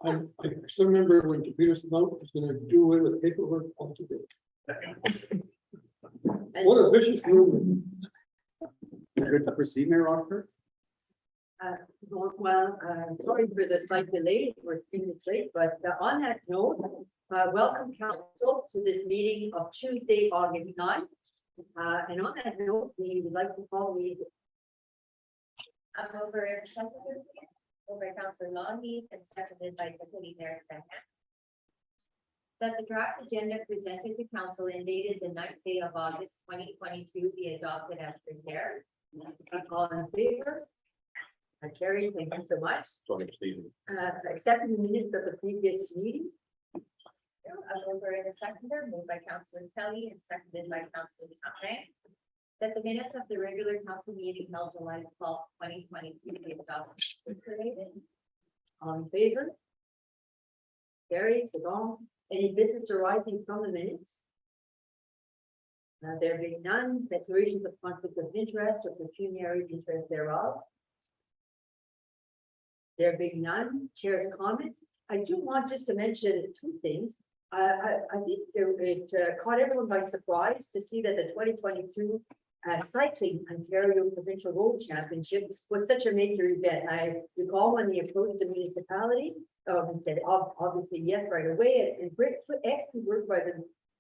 I still remember when computer smoke was gonna do away with paperwork altogether. What a vicious move. Good to proceed, Mayor Rockford. Well, sorry for the slight delay, we're 3 minutes late, but on that note, welcome council to this meeting of Tuesday, August 9th. And on that note, we would like to call the over Councillor Longmead and seconded by Deputy Mayor Beckman. That the draft agenda presented to council and dated the 9th day of August 2022 be adopted as prepared. all in favor. Carrie, thank you so much. Accepting the minutes of the previous meeting. Over in the seconder, moved by Councillor Kelly and seconded by Councillor Capran. That the minutes of the regular council meeting held July 12th, 2022 be adopted. All in favor? Carrie, Sagon, any business arising from the minutes? There being none, declarations of conflict of interest or pecuniary interest thereof. There being none, chair's comments. I do want just to mention 2 things. I think it caught everyone by surprise to see that the 2022 Cycling Ontario Provincial Road Championship was such a major event. I recall when they approached the municipality, and said obviously yes right away, and great excellent work by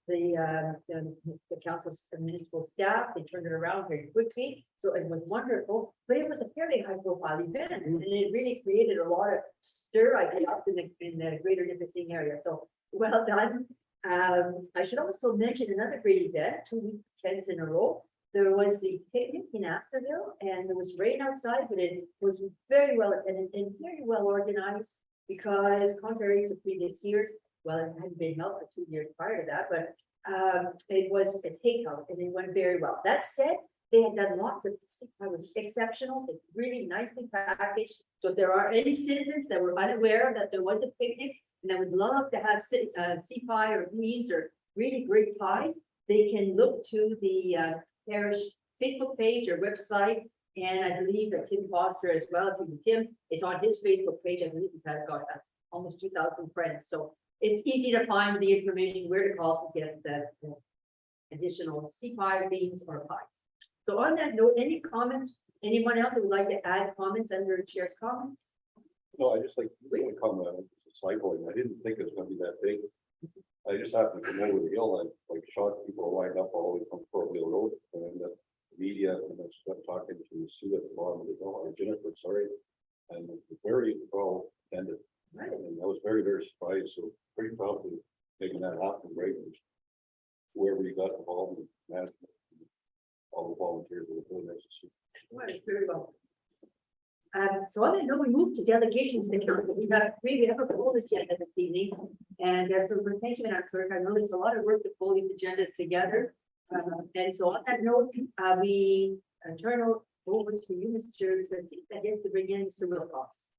the council's municipal staff. They turned it around very quickly, so it was wonderful. But it was a fairly high-profile event, and it really created a lot of stir, I guess, in the greater Nipissing area. So well done. I should also mention another great event, 2 weekends in a row. There was the picnic in Astorville, and there was rain outside, but it was very well attended and very well organized, because contrary to previous years, well, it hadn't been held for 2 years prior to that, but it was a takeout and it went very well. That said, they had done lots of, it was exceptional, it's really nicely packaged. So if there are any citizens that were unaware that there was a picnic and that would love to have sea pie or beans or really great pies, they can look to the parish Facebook page or website. And I believe that Tim Foster as well, if you Tim, it's on his Facebook page. I believe he's got almost 2,000 friends. So it's easy to find the information where to call to get the additional sea pie, beans, or pies. So on that note, any comments? Anyone else who would like to add comments under the chair's comments? No, I just like to comment on the cycling. I didn't think it was gonna be that big. I just happened to come over the hill and like shocked people lined up all the way from Fort Wheel Road, and the media, and I started talking to Sue at the bottom of the hill, or Jennifer, sorry, and very well attended. Right. And I was very, very surprised, so pretty proud of making that happen, right? Whoever you got involved in management, all the volunteers, it was really nice to see. Right, very well. So on that note, we move to delegations. We have a full agenda this evening, and so we're thanking our clerk. I know there's a lot of work to pull these agendas together. And so on that note, we turn over to you, Mr. To bring in Mr. Wilcox.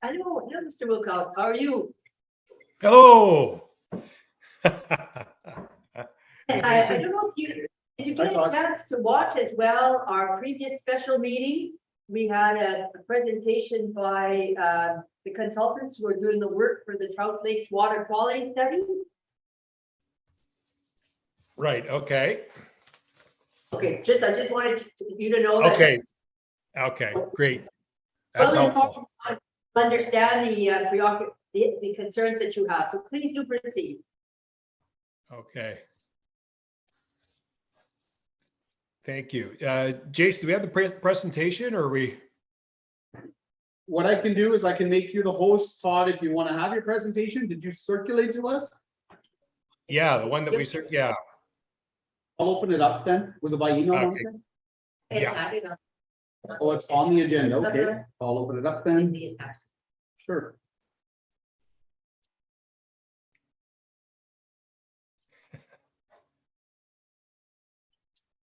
Hello, Mr. Wilcox, how are you? Hello. I don't know if did you get a chance to watch as well our previous special meeting? We had a presentation by the consultants who are doing the work for the Trout Lake Water Quality Study. Right, okay. Okay, I just wanted you to know that. Okay, great. That's Well, helpful. understand the concerns that you have, so please do proceed. Okay. Thank you. Jace, do we have the presentation, or are we? What I can do is I can make you the host, Todd, if you want to have your presentation. Did you circulate to us? Yeah, the one that we, yeah, I'll open it up then. Was it by email? Okay. Monica? It's Yeah. added on Oh, it's on the agenda. Okay, I'll open it up then. the attachment. Sure.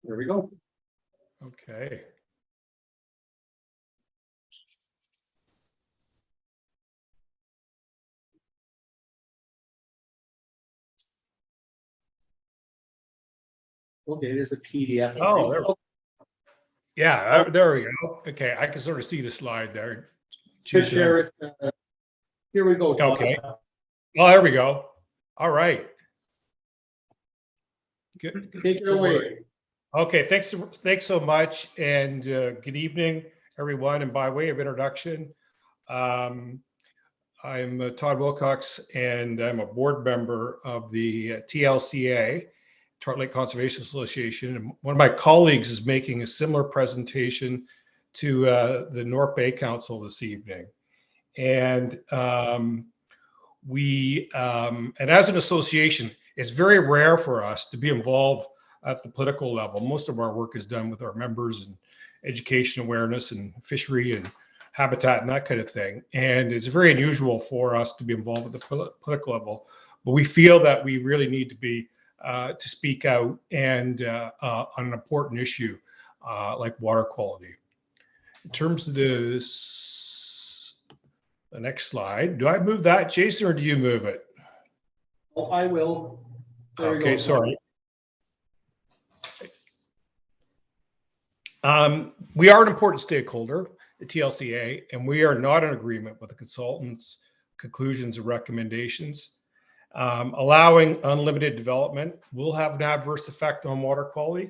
There we go. okay. Okay, it is a PDF. Oh, there- Yeah, there we go. Okay, I can sort of see the slide there. To share it. Here we go. Todd. Okay. Oh, there we go. All right. Good. Take it away. Okay, thanks so much, and good evening, everyone. And by way of introduction, I'm Todd Wilcox, and I'm a board member of the TLCA, Trout Lake Conservation Association. And one of my colleagues is making a similar presentation to the North Bay Council this evening. And and as an association, it's very rare for us to be involved at the political level. Most of our work is done with our members and education awareness and fishery and habitat and that kind of thing. And it's very unusual for us to be involved at the political level, but we feel that we really need to be to speak out and on an important issue like water quality. In terms of the next slide, do I move that, Jason, or do you move it? Oh, I will. There you Okay, go. sorry. We are an important stakeholder, the TLCA, and we are not in agreement with the consultants' conclusions and recommendations. Allowing unlimited development will have an adverse effect on water quality.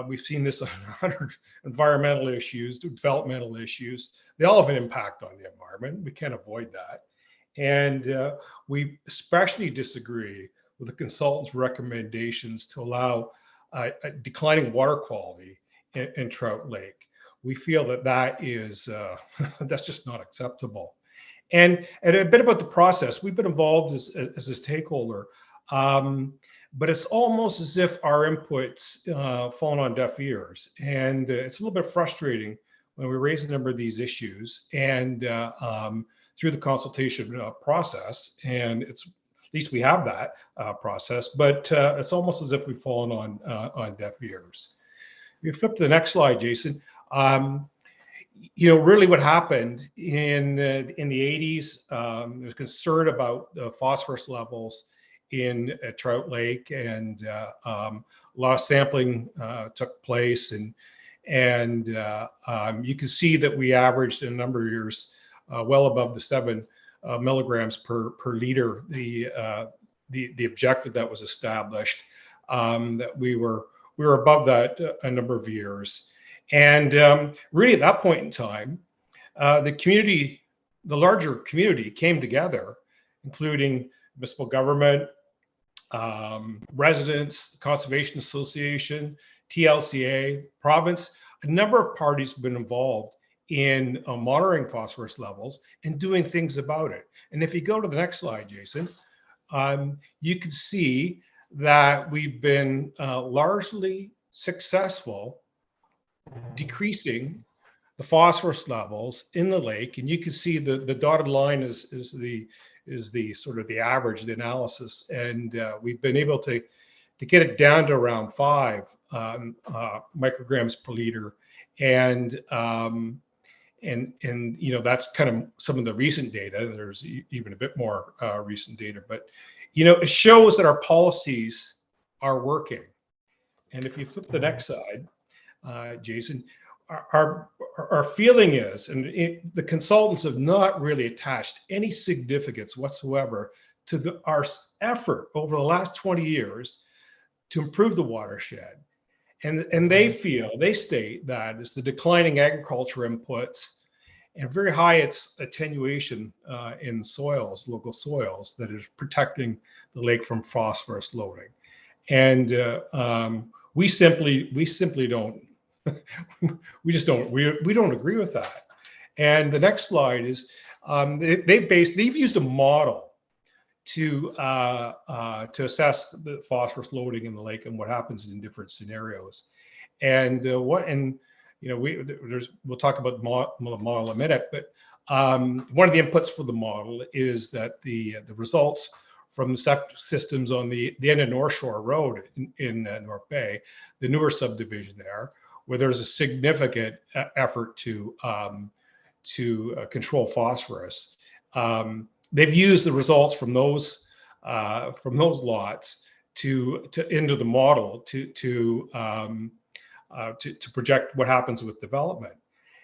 We've seen this on 100 environmental issues, developmental issues. They all have an impact on the environment. We can't avoid that. And we especially disagree with the consultants' recommendations to allow declining water quality in Trout Lake. We feel that that is that's just not acceptable. And a bit about the process. We've been involved as a stakeholder, but it's almost as if our inputs fallen on deaf ears, and it's a little bit frustrating when we raise a number of these issues and through the consultation process. And it's at least we have that process, but it's almost as if we've fallen on deaf ears. You flip to the next slide, Jason. You know, really what happened in the 80s, there's concern about the phosphorus levels in Trout Lake, and a lot of sampling took place, and you can see that we averaged in a number of years well above the 7 milligrams per liter, the objective that was established, that we were above that a number of years. And really at that point in time, the community, the larger community came together, including municipal government, residents, Conservation Association, TLCA, province. A number of parties have been involved in monitoring phosphorus levels and doing things about it. And if you go to the next slide, Jason, you can see that we've been largely successful decreasing the phosphorus levels in the lake. And you can see the dotted line is the sort of the average, the analysis. And we've been able to get it down to around 5 micrograms per liter. And you know, that's kind of some of the recent data. There's even a bit more recent data, but you know, it shows that our policies are working. And if you flip the next slide, Jason, our feeling is, and the consultants have not really attached any significance whatsoever to our effort over the last 20 years to improve the watershed. And they state that it's the declining agriculture inputs and very high attenuation in soils, local soils, that is protecting the lake from phosphorus loading. And we simply don't, we don't agree with that. And the next slide is they've used a model to assess the phosphorus loading in the lake and what happens in different scenarios. And you know, we'll talk about the model in a minute, but one of the inputs for the model is that the results from septic systems on the end of North Shore Road in North Bay, the newer subdivision there, where there's a significant effort to control phosphorus. They've used the results from those lots to into the model to project what happens with development.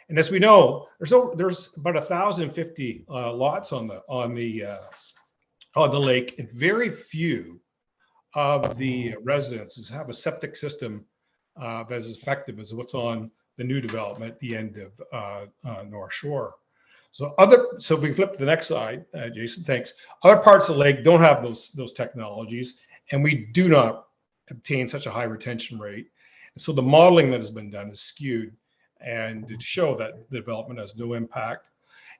And as we know, there's about 1,050 lots on the lake, and very few of the residences have a septic system as effective as what's on the new development at the end of North Shore. So if we flip to the next slide, Jason, thanks. Other parts of the lake don't have those technologies, and we do not obtain such a high retention rate. And so the modeling that has been done is skewed, and to show that the development has no impact.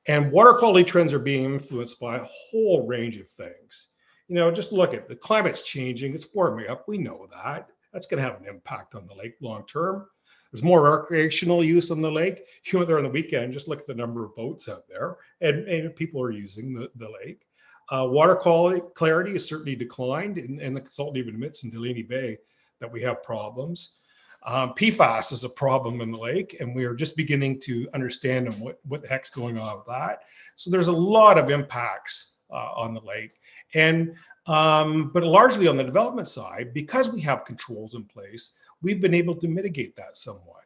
And water quality trends are being influenced by a whole range of things. Just look at the climate's changing, it's warming up, we know that. That's going to have an impact on the lake long term. There's more recreational use on the lake. You went there on the weekend, just look at the number of boats out there, and people are using the lake. Water clarity has certainly declined, and the consultant even admits in Delaney Bay that we have problems. PFAS is a problem in the lake, and we are just beginning to understand what the heck's going on with that. So there's a lot of impacts on the lake, and but largely on the development side, because we have controls in place, we've been able to mitigate that somewhat.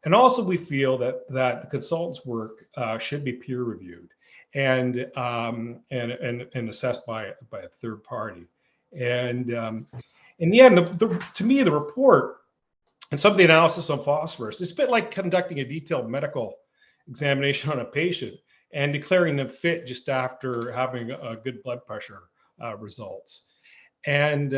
And also, we feel that the consultant's work should be peer reviewed and assessed by a third party. And in the end, to me, the report and some of the analysis on phosphorus, it's a bit like conducting a detailed medical examination on a patient and declaring them fit just after having a good blood pressure results. And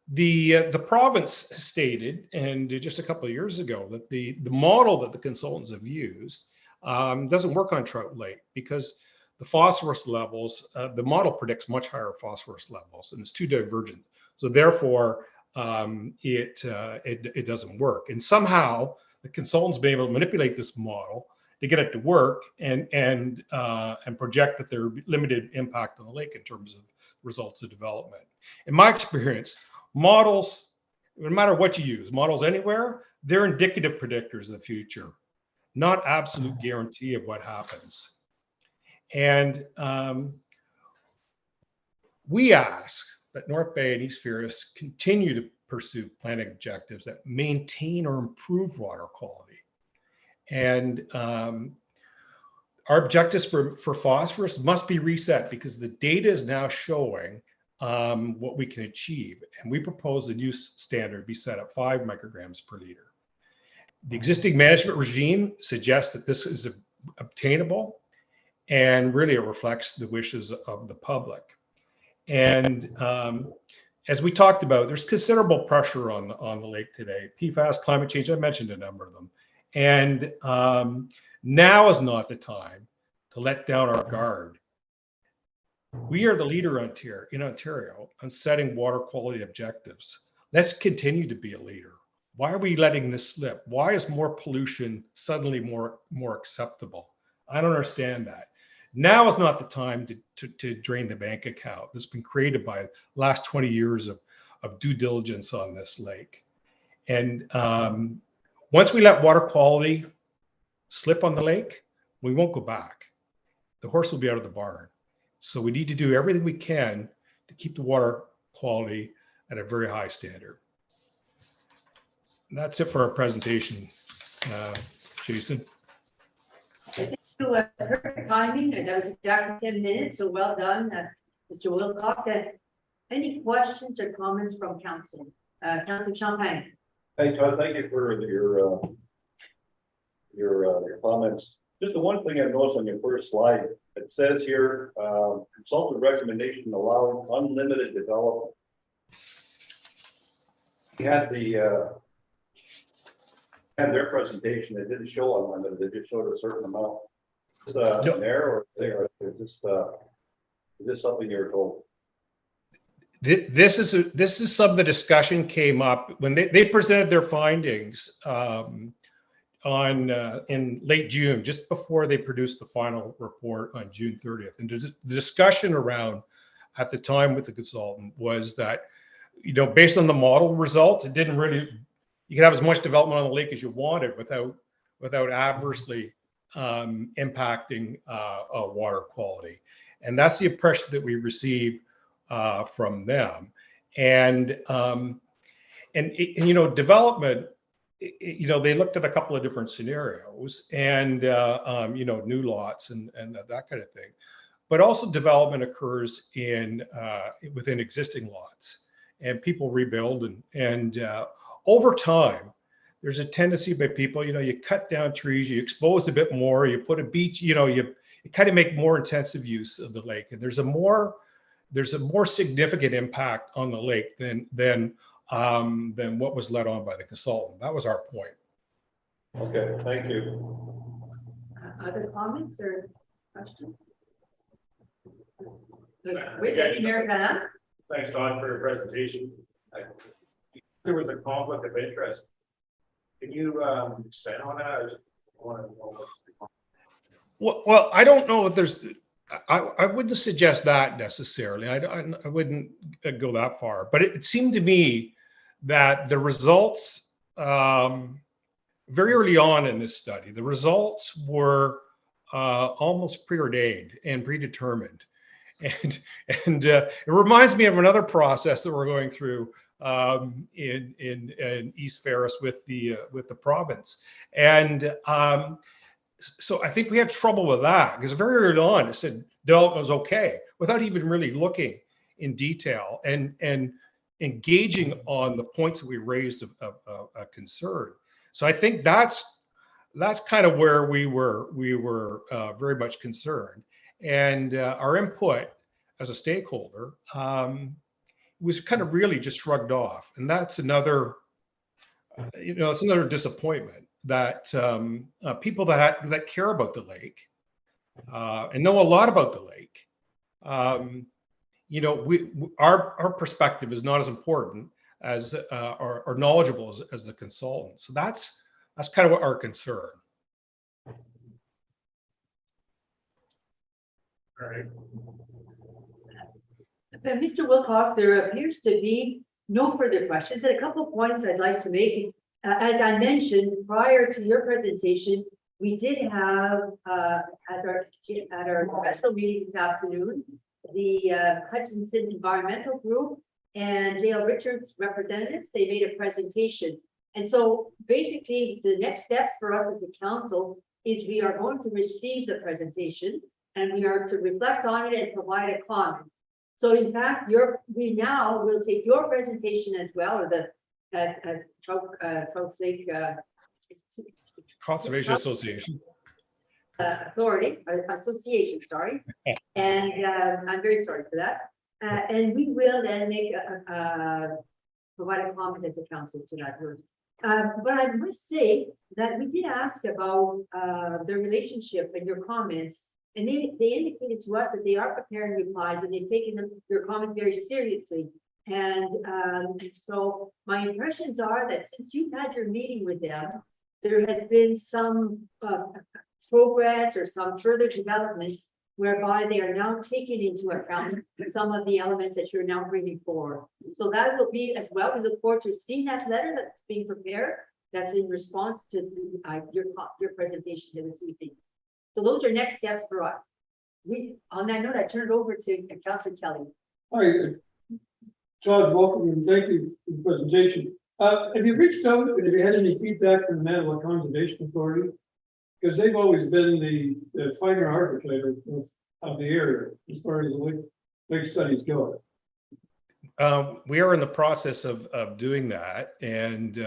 the province stated, and just a couple of years ago, that the model that the consultants have used doesn't work on Trout Lake because the phosphorus levels, the model predicts much higher phosphorus levels, and it's too divergent. So therefore, it doesn't work. And somehow the consultants been able to manipulate this model to get it to work and project that there will be limited impact on the lake in terms of results of development. In my experience, models, no matter what you use, models anywhere, they're indicative predictors of the future, not absolute guarantee of what happens. And we ask that North Bay and East Ferris continue to pursue planning objectives that maintain or improve water quality. And our objectives for phosphorus must be reset because the data is now showing what we can achieve. And we propose the new standard be set at 5 micrograms per liter. The existing management regime suggests that this is obtainable, and really it reflects the wishes of the public. And as we talked about, there's considerable pressure on the lake today. PFAS, climate change, I mentioned a number of them. And now is not the time to let down our guard. We are the leader in Ontario on setting water quality objectives. Let's continue to be a leader. Why are we letting this slip? Why is more pollution suddenly more acceptable? I don't understand that. Now is not the time to drain the bank account that's been created by the last 20 years of due diligence on this lake. And once we let water quality slip on the lake, we won't go back. The horse will be out of the barn. So we need to do everything we can to keep the water quality at a very high standard. And that's it for our presentation, Jason. Perfect timing, and that was exactly 10 minutes, so well done, Mr. Wilcox. And any questions or comments from council? Councilor Champagne. Hey, Todd, thank you for your comments. Just the one thing I noticed on your first slide, it says here, consultant recommendation allowing unlimited development. You had their presentation, it didn't show unlimited, it just showed a certain amount. Is there, or is this something you're told? This is some of the discussion came up when they presented their findings in late June, just before they produced the final report on June 30th. And the discussion around at the time with the consultant was that, based on the model results, it didn't really, you could have as much development on the lake as you wanted without adversely impacting water quality. And that's the impression that we received from them. And, you know, development, you know, they looked at a couple of different scenarios and, you know, new lots and that kind of thing. But also development occurs in within existing lots, and people rebuild and over time, there's a tendency by people, you know, you cut down trees, you expose a bit more, you put a beach, you know, you kind of make more intensive use of the lake, and there's a more significant impact on the lake than what was led on by the consultant. That was our point. Okay, thank you. Other comments or questions? Wait, Mayor Hannah? Thanks, Don, for your presentation. There was a conflict of interest. Can you expand on that? I just want to know what's the. Well, I don't know if there's. I wouldn't suggest that necessarily. I wouldn't go that far. But it seemed to me that the results very early on in this study, the results were almost preordained and predetermined. And it reminds me of another process that we're going through in East Ferris with the province. And so I think we had trouble with that because very early on it said development was okay without even really looking in detail and engaging on the points that we raised of concern. So I think that's kind of where we were very much concerned. And our input as a stakeholder was kind of really just shrugged off. And that's another, you know, it's another disappointment that people that care about the lake and know a lot about the lake, you know, our perspective is not as important as or knowledgeable as the consultant. So that's kind of what our concern. All right. Mr. Wilcox, there appears to be no further questions. And a couple of points I'd like to make. As I mentioned prior to your presentation, we did have at our special meeting this afternoon, the Hutchinson Environmental Group and JL Richards representatives. They made a presentation. And so basically the next steps for us as a council is we are going to receive the presentation and we are to reflect on it and provide a comment. So in fact, we now will take your presentation as well, or the Trout Lake Conservation Association. Association, sorry. And I'm very sorry for that. And we will then make provide a comment as a council to that group. But I must say that we did ask about the relationship and your comments. And they indicated to us that they are preparing replies and they've taken your comments very seriously. And so my impressions are that since you've had your meeting with them, there has been some progress or some further developments whereby they are now taking into account some of the elements that you're now bringing forward. So that will be as well. We look forward to seeing that letter that's being prepared. That's in response to your presentation here this evening. So those are next steps for us. On that note, I turn it over to Councillor Kelly. Hi, Todd, welcome and thank you for the presentation. Have you reached out and have you had any feedback from the Manitowoc Conservation Authority? Because they've always been the finer arbitrator of the area as far as the lake studies go. We are in the process of doing that, and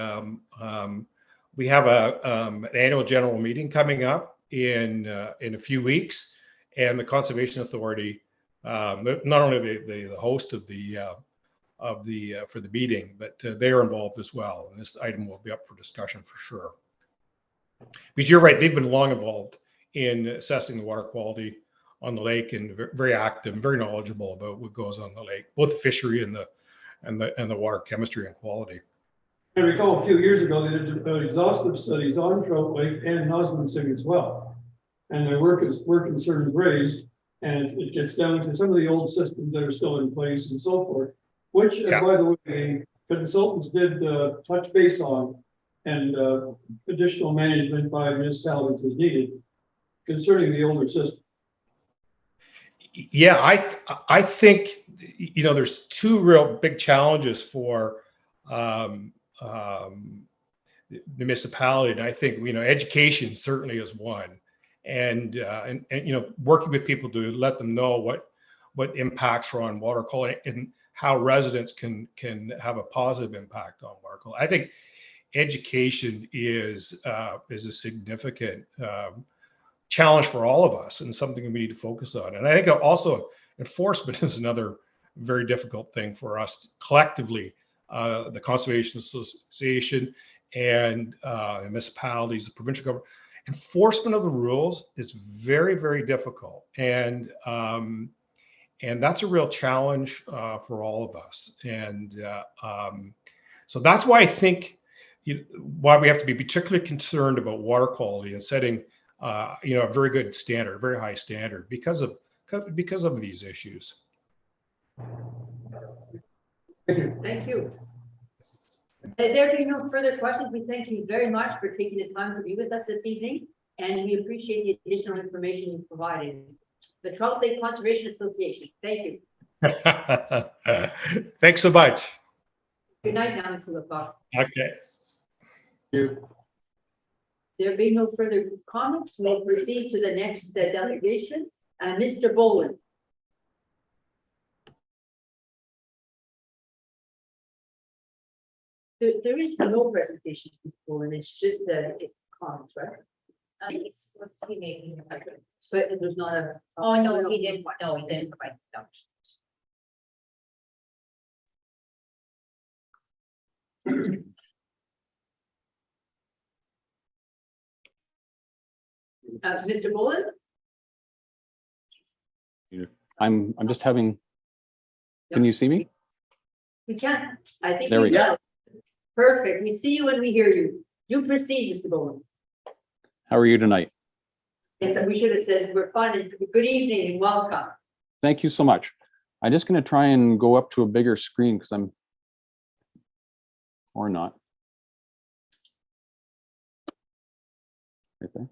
we have an annual general meeting coming up in a few weeks, and the Conservation Authority, not only the host of the for the meeting, but they are involved as well. And this item will be up for discussion for sure. Because you're right, they've been long involved in assessing the water quality on the lake and very active, and very knowledgeable about what goes on the lake, both the fishery and the water chemistry and quality. I recall a few years ago, they did exhaustive studies on Trout Lake and Nosman as well. And their work concerns raised, and it gets down to some of the old systems that are still in place and so forth, which, Yeah. by the way, consultants did touch base on, and additional management by municipalities is needed concerning the older system. Yeah, I think, there's two real big challenges for the municipality. And I think, education certainly is one. And working with people to let them know what impacts are on water quality and how residents can have a positive impact on water quality. I think education is a significant challenge for all of us and something we need to focus on. And I think also enforcement is another very difficult thing for us collectively, the Conservation Association and municipalities, the provincial government. Enforcement of the rules is very, very difficult. And that's a real challenge for all of us. And so that's why I think why we have to be particularly concerned about water quality and setting a very good standard, a very high standard because of these issues. Thank you. There being no further questions, we thank you very much for taking the time to be with us this evening, and we appreciate the additional information you provided. The Trout Lake Conservation Association, thank you. Thanks so much. Good night now, Mr. LaFox. Okay. There being no further comments, we'll proceed to the next delegation. Mr. Boland. There is no presentation, Mr. Boland, it's just comments, right? He's supposed to be making. But there's not a. Oh, no, he didn't, no, he didn't, quite, no. Mr. Boland? I'm just having, can you see me? We can. I think. There we go. Perfect. We see you when we hear you. You proceed, Mr. Boland. How are you tonight? Yes, we should have said we're fine and good evening and welcome. Thank you so much. I'm just going to try and go up to a bigger screen because I'm, or not. Right there.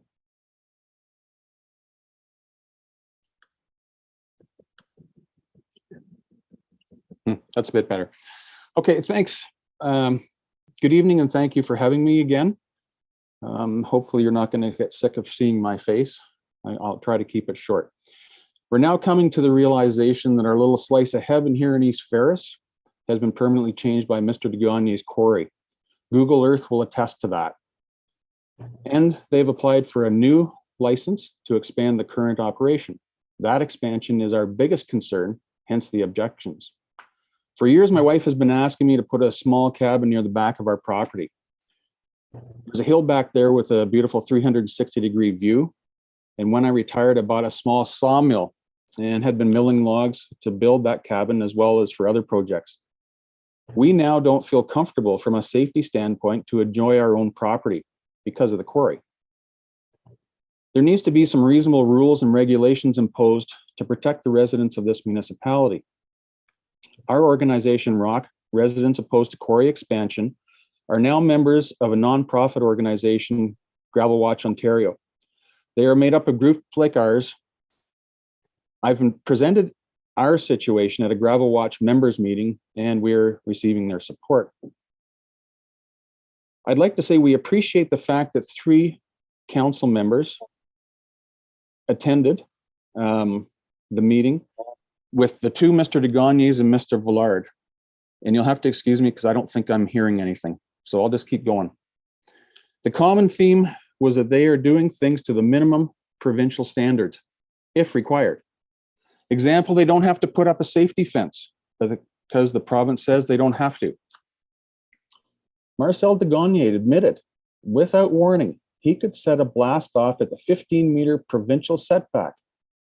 That's a bit better. Okay, thanks. Good evening and thank you for having me again. Hopefully you're not going to get sick of seeing my face. I'll try to keep it short. We're now coming to the realization that our little slice of heaven here in East Ferris has been permanently changed by Mr. de Gagnier's quarry. Google Earth will attest to that. And they've applied for a new license to expand the current operation. That expansion is our biggest concern, hence the objections. For years, my wife has been asking me to put a small cabin near the back of our property. There's a hill back there with a beautiful 360-degree view. And when I retired, I bought a small sawmill and had been milling logs to build that cabin as well as for other projects. We now don't feel comfortable from a safety standpoint to enjoy our own property because of the quarry. There needs to be some reasonable rules and regulations imposed to protect the residents of this municipality. Our organization, ROC, Residents Opposed to Quarry Expansion, are now members of a nonprofit organization, Gravel Watch Ontario. They are made up of groups like ours. I've presented our situation at a Gravel Watch members meeting, and we're receiving their support. I'd like to say we appreciate the fact that 3 council members attended the meeting with the 2 Mr. de Gagniers and Mr. Villard. And you'll have to excuse me because I don't think I'm hearing anything. So I'll just keep going. The common theme was that they are doing things to the minimum provincial standards, if required. Example, they don't have to put up a safety fence because the province says they don't have to. Marcel de Gagnier admitted, without warning, he could set a blast off at the 15-meter provincial setback.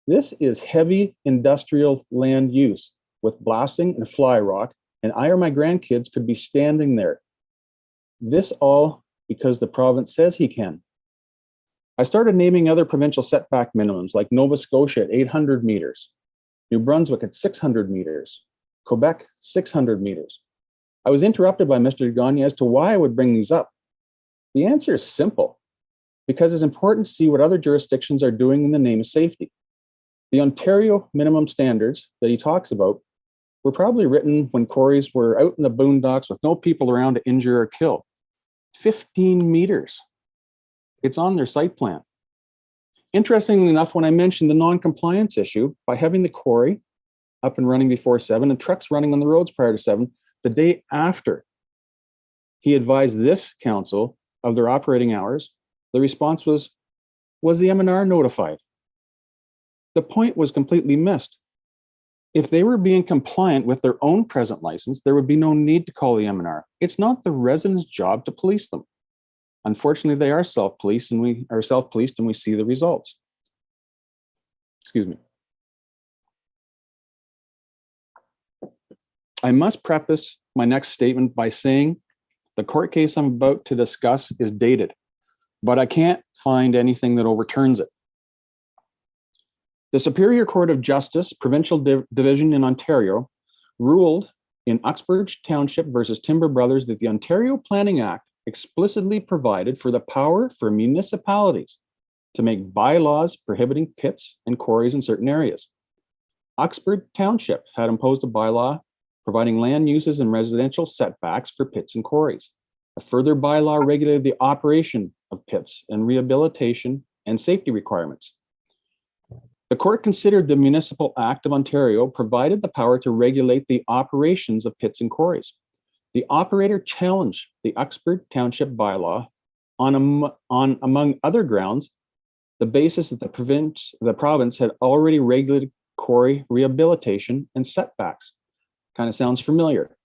This is heavy industrial land use with blasting and fly rock, and I or my grandkids could be standing there. This all because the province says he can. I started naming other provincial setback minimums like Nova Scotia at 800 meters, New Brunswick at 600 meters, Quebec 600 meters. I was interrupted by Mr. de Gagnier as to why I would bring these up. The answer is simple, because it's important to see what other jurisdictions are doing in the name of safety. The Ontario minimum standards that he talks about were probably written when quarries were out in the boondocks with no people around to injure or kill. 15 meters. It's on their site plan. Interestingly enough, when I mentioned the non-compliance issue, by having the quarry up and running before 7 and trucks running on the roads prior to 7, the day after he advised this council of their operating hours, the response was the M&R notified? The point was completely missed. If they were being compliant with their own present license, there would be no need to call the M&R. It's not the residents' job to police them. Unfortunately, they are self-policed and we see the results. Excuse me. I must preface my next statement by saying the court case I'm about to discuss is dated, but I can't find anything that overturns it. The Superior Court of Justice, Provincial Division in Ontario, ruled in Uxbridge Township versus Timber Brothers that the Ontario Planning Act explicitly provided for the power for municipalities to make bylaws prohibiting pits and quarries in certain areas. Uxbridge Township had imposed a bylaw providing land uses and residential setbacks for pits and quarries. A further bylaw regulated the operation of pits and rehabilitation and safety requirements. The court considered the Municipal Act of Ontario provided the power to regulate the operations of pits and quarries. The operator challenged the Uxbridge Township bylaw on among other grounds, the basis that the province had already regulated quarry rehabilitation and setbacks. Kind of sounds familiar.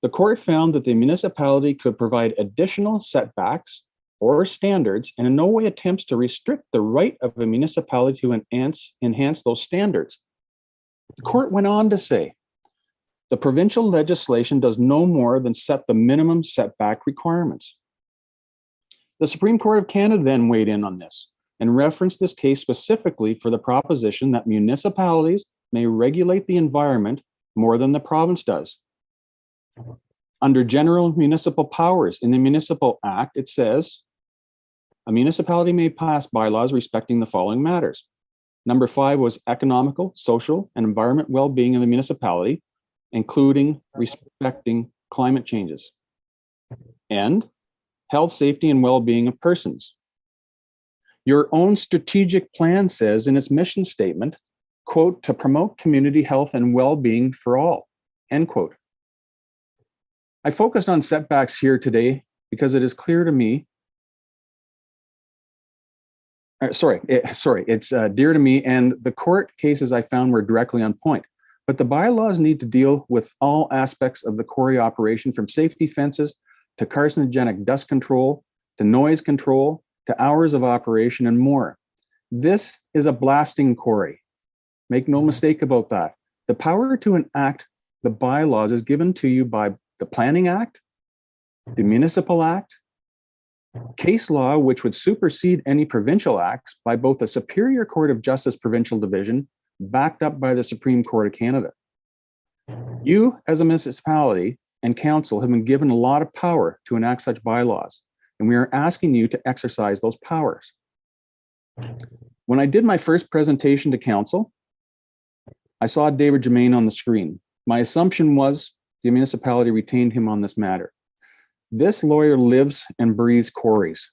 The court found that the municipality could provide additional setbacks or standards and in no way attempts to restrict the right of a municipality to enhance those standards. The court went on to say, the provincial legislation does no more than set the minimum setback requirements. The Supreme Court of Canada then weighed in on this and referenced this case specifically for the proposition that municipalities may regulate the environment more than the province does. Under general municipal powers in the Municipal Act, it says, a municipality may pass bylaws respecting the following matters. Number 5 was economical, social, and environment well-being of the municipality, including respecting climate changes, and health, safety, and well-being of persons. Your own strategic plan says in its mission statement, quote, to promote community health and well-being for all, end quote. I focused on setbacks here today because it is clear to me, it's dear to me, and the court cases I found were directly on point. But the bylaws need to deal with all aspects of the quarry operation, from safety fences to carcinogenic dust control, to noise control, to hours of operation and more. This is a blasting quarry. Make no mistake about that. The power to enact the bylaws is given to you by the Planning Act, the Municipal Act, case law, which would supersede any provincial acts, by both the Superior Court of Justice Provincial Division, backed up by the Supreme Court of Canada. You, as a municipality and council, have been given a lot of power to enact such bylaws, and we are asking you to exercise those powers. When I did my first presentation to council, I saw David Germain on the screen. My assumption was the municipality retained him on this matter. This lawyer lives and breathes quarries.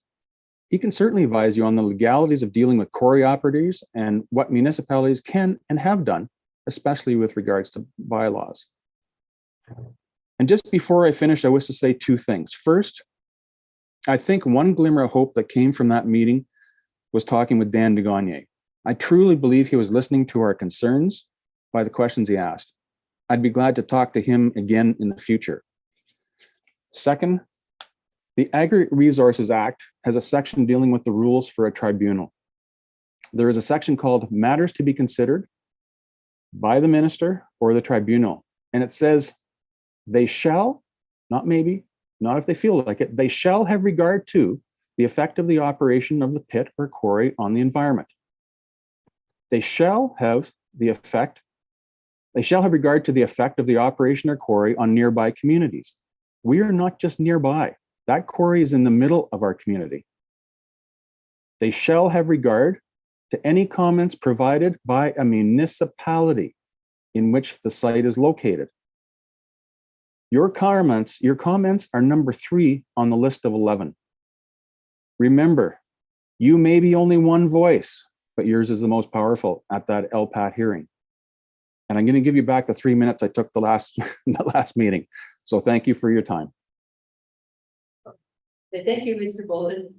He can certainly advise you on the legalities of dealing with quarry operators and what municipalities can and have done, especially with regards to bylaws. And just before I finish, I wish to say 2 things. First, I think one glimmer of hope that came from that meeting was talking with Dan DeGagne. I truly believe he was listening to our concerns by the questions he asked. I'd be glad to talk to him again in the future. Second, the Aggregate Resources Act has a section dealing with the rules for a tribunal. There is a section called Matters to be Considered by the Minister or the Tribunal. And it says they shall, not maybe, not if they feel like it, they shall have regard to the effect of the operation of the pit or quarry on the environment. They shall have regard to the effect of the operation or quarry on nearby communities. We are not just nearby. That quarry is in the middle of our community. They shall have regard to any comments provided by a municipality in which the site is located. Your comments are number 3 on the list of 11. Remember, you may be only one voice, but yours is the most powerful at that LPAT hearing. And I'm going to give you back the 3 minutes I took the last meeting. So thank you for your time. Thank you, Mr. Bolden.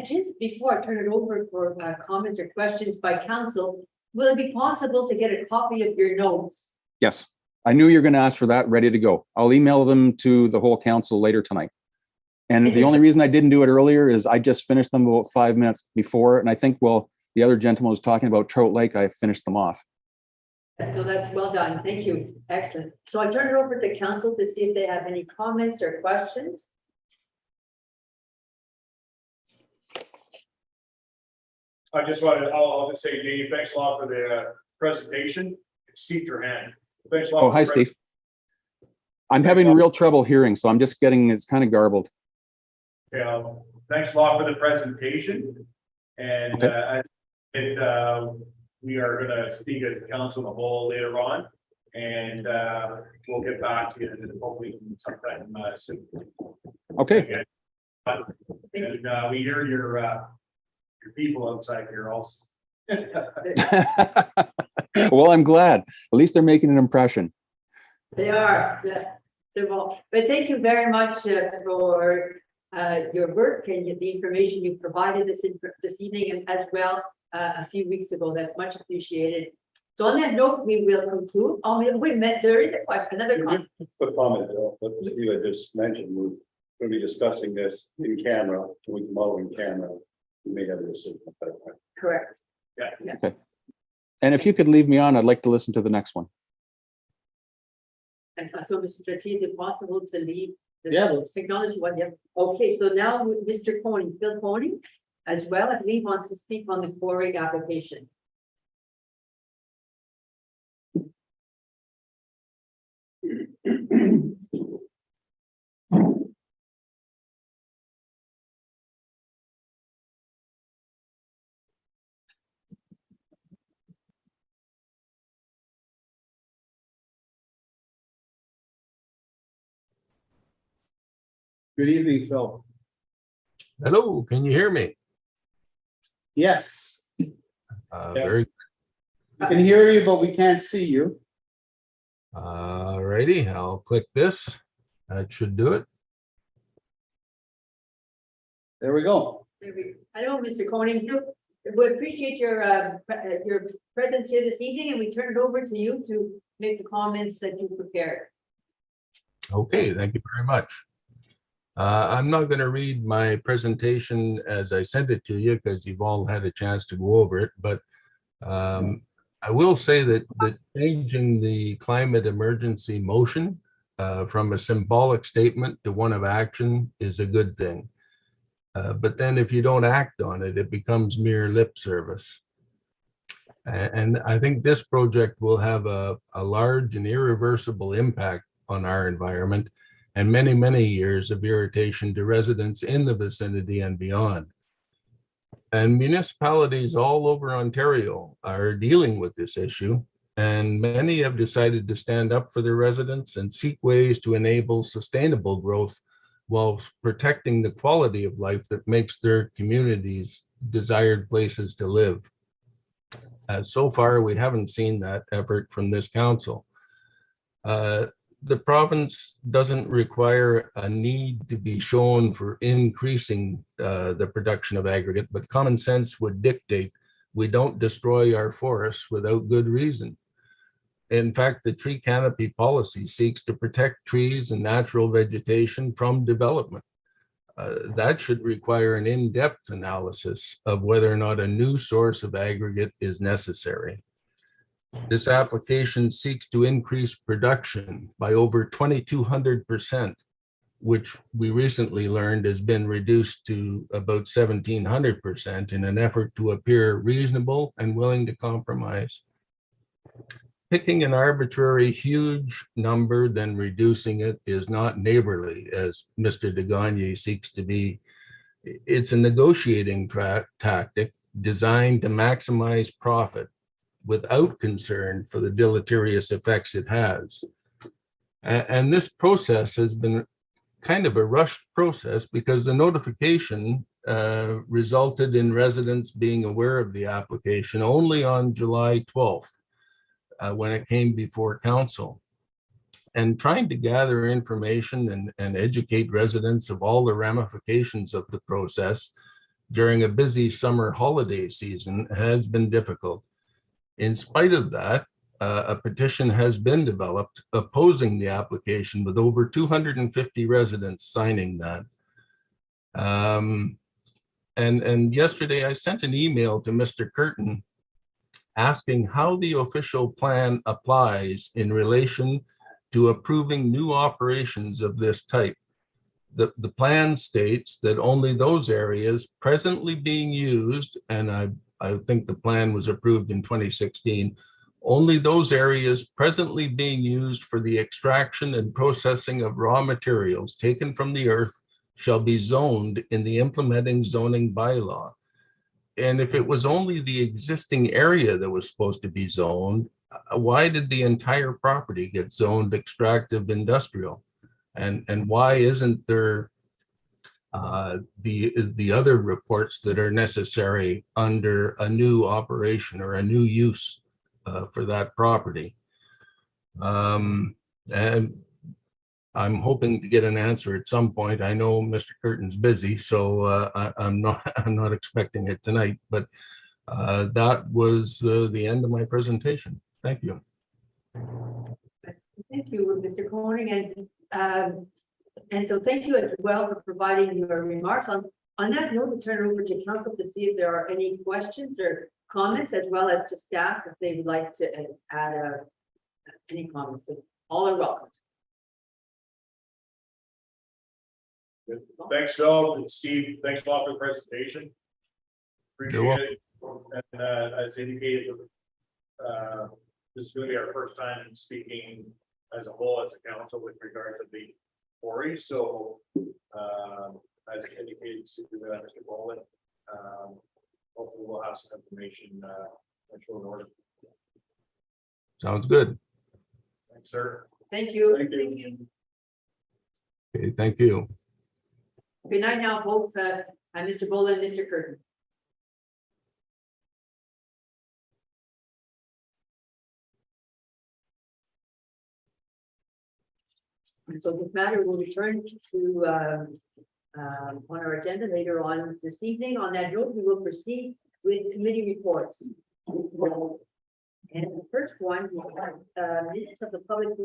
Just before I turn it over for comments or questions by council, will it be possible to get a copy of your notes? Yes, I knew you were going to ask for that, ready to go. I'll email them to the whole council later tonight. And the only reason I didn't do it earlier is I just finished them about 5 minutes before. And I think, well, the other gentleman was talking about Trout Lake. I finished them off. So that's well done. Thank you. Excellent. So I turn it over to council to see if they have any comments or questions. I just wanted, I'll just say, Dave, thanks a lot for the presentation. Steve Trahan. Thanks a lot. Oh, hi, Steve. I'm having real trouble hearing, so I'm just getting, it's kind of garbled. Yeah, thanks a lot for the presentation. And we are gonna speak as council the whole later on. And we'll get back to you hopefully sometime soon. Okay. And we hear your people outside here also. Well, I'm glad. At least they're making an impression. They are, yes. But thank you very much for your work and the information you provided this evening and as well a few weeks ago. That's much appreciated. So on that note, we will conclude. Oh, wait a minute, there is a question, another comment. Quick comment, what Steve had just mentioned, we're going to be discussing this in camera, we can model in camera. We may have a decision at that point. Correct. Yeah. Yes. Okay. And if you could leave me on, I'd like to listen to the next one. And so, Mr. Trustee, is it possible to leave the Yeah. technology one? Yeah. Okay, so now with Mr. Coney, Phil Coney, as well, I believe wants to speak on the quarry application. Good evening, Phil. Hello, can you hear me? Yes, Very, we can hear you, but we can't see you. righty, I'll click this. That should do it. There we go. Hello, Mr. Coney. We appreciate your presence here this evening, and we turn it over to you to make the comments that you prepared. Okay, thank you very much. I'm not going to read my presentation as I sent it to you because you've all had a chance to go over it, but I will say that changing the climate emergency motion from a symbolic statement to one of action is a good thing. But then if you don't act on it, it becomes mere lip service. And I think this project will have a large and irreversible impact on our environment and many, many years of irritation to residents in the vicinity and beyond. And municipalities all over Ontario are dealing with this issue, and many have decided to stand up for their residents and seek ways to enable sustainable growth while protecting the quality of life that makes their communities desired places to live. So far, we haven't seen that effort from this council. The province doesn't require a need to be shown for increasing the production of aggregate, but common sense would dictate we don't destroy our forests without good reason. In fact, the tree canopy policy seeks to protect trees and natural vegetation from development. That should require an in-depth analysis of whether or not a new source of aggregate is necessary. This application seeks to increase production by over 2,200%, which we recently learned has been reduced to about 1,700% in an effort to appear reasonable and willing to compromise. Picking an arbitrary huge number, then reducing it is not neighborly, as Mr. de Gagne seeks to be. It's a negotiating tactic designed to maximize profit without concern for the deleterious effects it has. And this process has been kind of a rushed process because the notification resulted in residents being aware of the application only on July 12th, when it came before council. And trying to gather information and educate residents of all the ramifications of the process during a busy summer holiday season has been difficult. In spite of that, a petition has been developed opposing the application with over 250 residents signing that. And yesterday I sent an email to Mr. Curtin asking how the official plan applies in relation to approving new operations of this type. The plan states that only those areas presently being used, and I think the plan was approved in 2016, only those areas presently being used for the extraction and processing of raw materials taken from the earth shall be zoned in the implementing zoning bylaw. And if it was only the existing area that was supposed to be zoned, why did the entire property get zoned extractive industrial? And why isn't there the other reports that are necessary under a new operation or a new use for that property? And I'm hoping to get an answer at some point. I know Mr. Curtin's busy, so I'm not expecting it tonight, but that was the end of my presentation. Thank you. Thank you, Mr. Koenig, and so thank you as well for providing your remarks. On that note, we'll turn it over to council to see if there are any questions or comments, as well as to staff if they would like to add any comments. All are welcome. Thanks, Phil and Steve. Thanks a lot for the presentation. You're Appreciate it. And as indicated, this is going to be our first time speaking as a whole as a council with regard to the quarry. So as indicated to Mr. Boland, hopefully we'll have some information in short order. Sounds good. Thanks, sir. Thank you. Thank you. Okay, thank you. Good night now, both Mr. Boland and Mr. Curtin. And so this matter will return to on our agenda later on this evening. On that note, we will proceed with committee reports. And the first one, minutes of the public.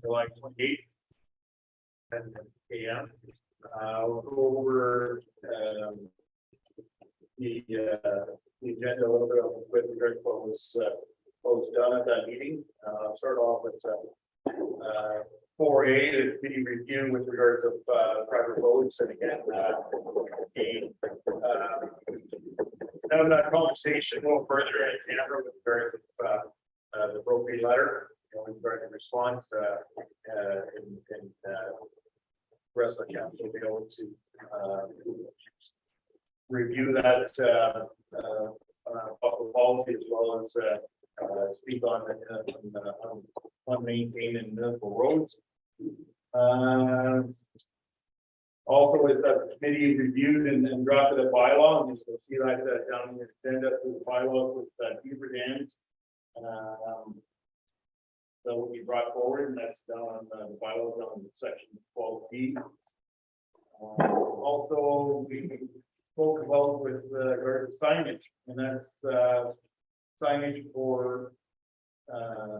July 28th. 10 a.m. We'll go over the agenda a little bit with regard to what was done at that meeting. I'll start off with 4A, the committee review with regards of private roads, and again, having that conversation a little further in camera with regard to the broken letter, with regard to response and rest of the council will be able to review that policy as well as speak on maintained and municipal roads. Also, is that the committee reviewed and drafted a bylaw, and you'll see that down in the agenda for the bylaw with Beaver dams. That will be brought forward, and that's down on the bylaw down in section 12B. Also, we spoke about with regard to signage, and that's signage for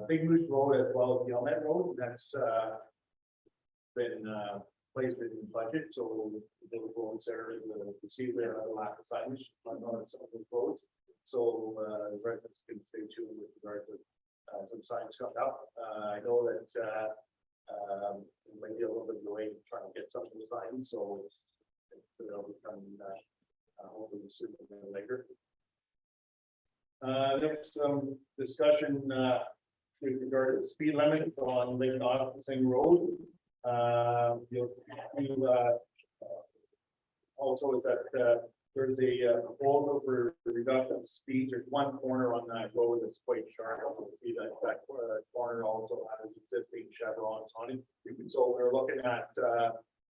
Big Moose Road as well as the Elmet Road. That's been placed in the budget, so the roads there, you see there are a lack of signage on some of those roads. So residents can stay tuned with regard to some signs coming up. I know that it might be a little bit of a way trying to get some of the signs, so it'll become hopefully sooner than later. Next, some discussion, with regard to the speed limit on Lake Nipissing Road. Also is that, there's a proposal for the reduction of speed. There's one corner on that road that's quite sharp. You see that corner also has existing chevrons on it. So we're looking at,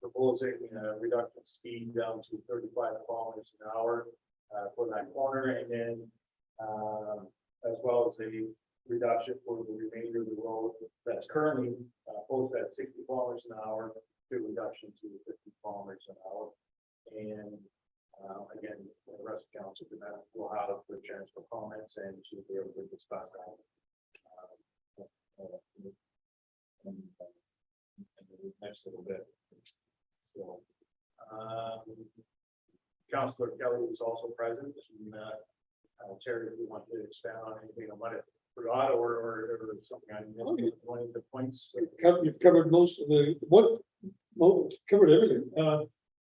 proposing a reduction of speed down to 35 kilometers an hour, for that corner, and then, as well as a reduction for the remainder of the road that's currently, posted at 60 kilometers an hour, to reduction to 50 kilometers an hour. And, again, the rest of the council will have the chance for comments and to be able to discuss that. In the next little bit. So, Councillor Kelly was also present, and, Terry, if you want to expand on anything I might have forgot or something I missed, one of the points. You've covered most of covered everything.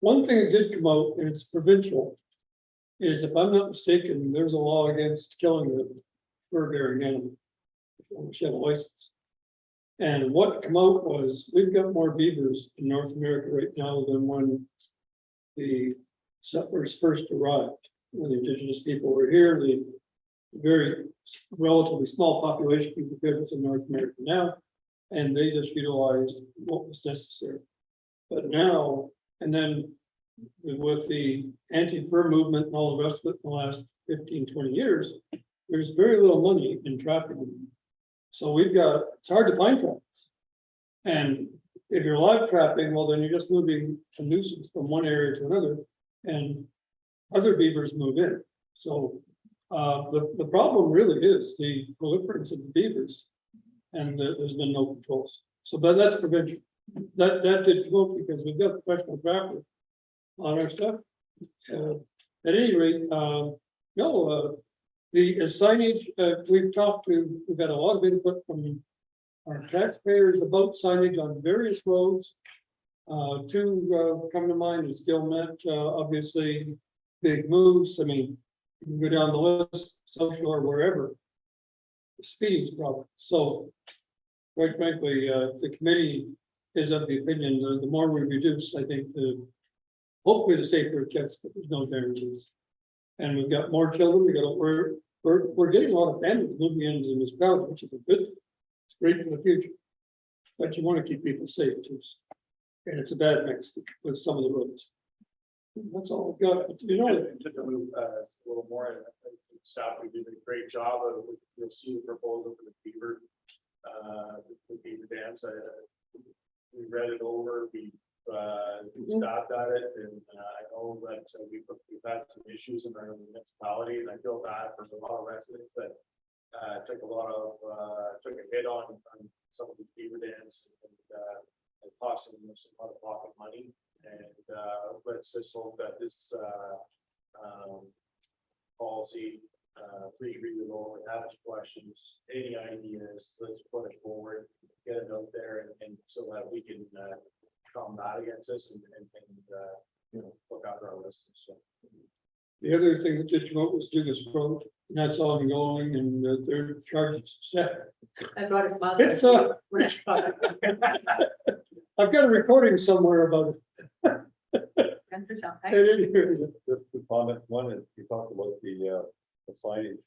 One thing that did come out, and it's provincial, is if I'm not mistaken, there's a law against killing the fur-bearing animal. If you have a license. And what come out was, we've got more beavers in North America right now than when the settlers first arrived. When the indigenous people were here, the very relatively small population of beavers in North America now, and they just utilized what was necessary. But now, and then with the anti-fur movement and all the rest of it in the last 15, 20 years, there's very little money in trapping them. So it's hard to find traps. And if you're live trapping, well, then you're just moving a nuisance from one area to another, and other beavers move in. So the problem really is the proliferance of the beavers, and there's been no controls. So, but that's prevention. That did go because we've got professional trappers on our stuff. At any rate, the signage, we've got a lot of input from our taxpayers about signage on various roads. Two come to mind is Gilmet, obviously, Big Moose. I mean, you can go down the list, South Shore, wherever. Speed's problem. So, quite frankly, the committee is of the opinion that the more we reduce, I think hopefully the safer it gets, but there's no guarantees. And we've got more children. We're getting a lot of families moving into the municipality, which is a good thing. It's great for the future. But you want to keep people safe too. And it's a bad mix with some of the roads. That's all I've got. You know, To move a little more, staff, we did a great job of, you'll see the proposal for the beaver dams. We read it over, we stopped at it, and I know that we've had some issues in our municipality, and I feel bad for a lot of residents that took a hit on some of the beaver dams and costing them some out of pocket money. And let's just hope that this policy, please read it over, have any questions, any ideas, let's put it forward, get it out there, and so that we can combat against this and look after our listeners. So. the other thing that did come out was do this road, and that's ongoing, and their charges set. I brought a smile. It's I've got a recording somewhere about it. The comment, one is you talked about the signage.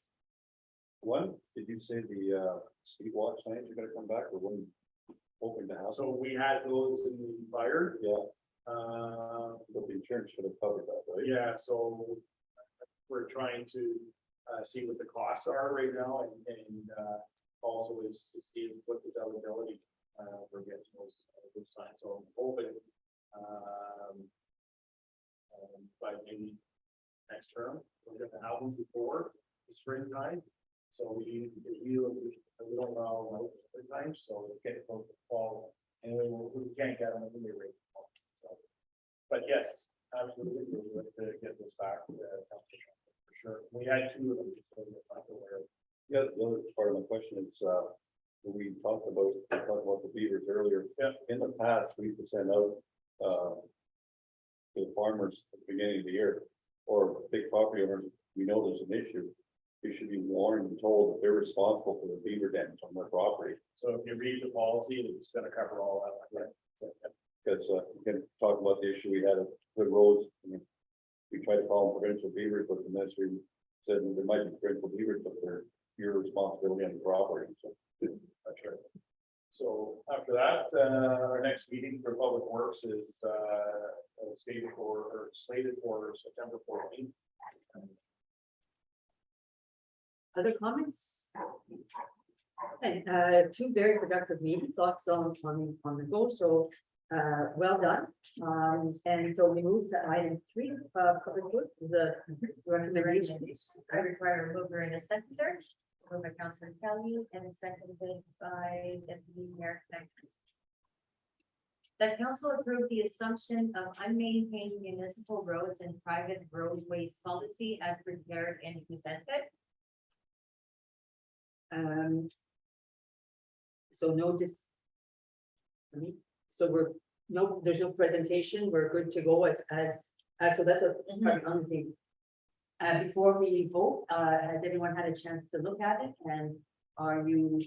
One, did you say the speed walk signs are gonna come back, or when hoping to have? So we had those in the fire. Yeah, but the insurance should have covered that, right? Yeah, so we're trying to see what the costs are right now, and also is to see what the availability for getting those signs. So I'm hoping by maybe next term, we're gonna have them before the springtime. So we don't know the time, so we get it close to fall, and we can't get them in the rate. So, but yes, absolutely, we would like to get this back for sure. We had two of them. So we're not aware of. Yeah, the other part of my question is, we talked about the beavers earlier. Yeah. In the past, we used to send out, to the farmers at the beginning of the year, or big property owners, we know there's an issue. they should be warned and told that they're responsible for the beaver dams on their property. So if you read the policy, it's gonna cover all that. Because we can talk about the issue we had of the roads. I mean, we tried to call them provincial beavers, but the ministry said there might be provincial beavers, but they're your responsibility on the property. So That's right. So after that, our next meeting for Public Works is slated for September 14th. Other comments? And, two very productive meetings, lots on the go, so, well done. And so we move to item 3, public work, the recommendations. I require a mover and a seconder. Moved by Councilor Kelly and seconded by Deputy Mayor Connectney. That council approved the assumption of unmaintained municipal roads and private roadways policy as prepared and presented. So no there's no presentation, we're good to go so that's the only thing. Before we vote, has everyone had a chance to look at it, and are you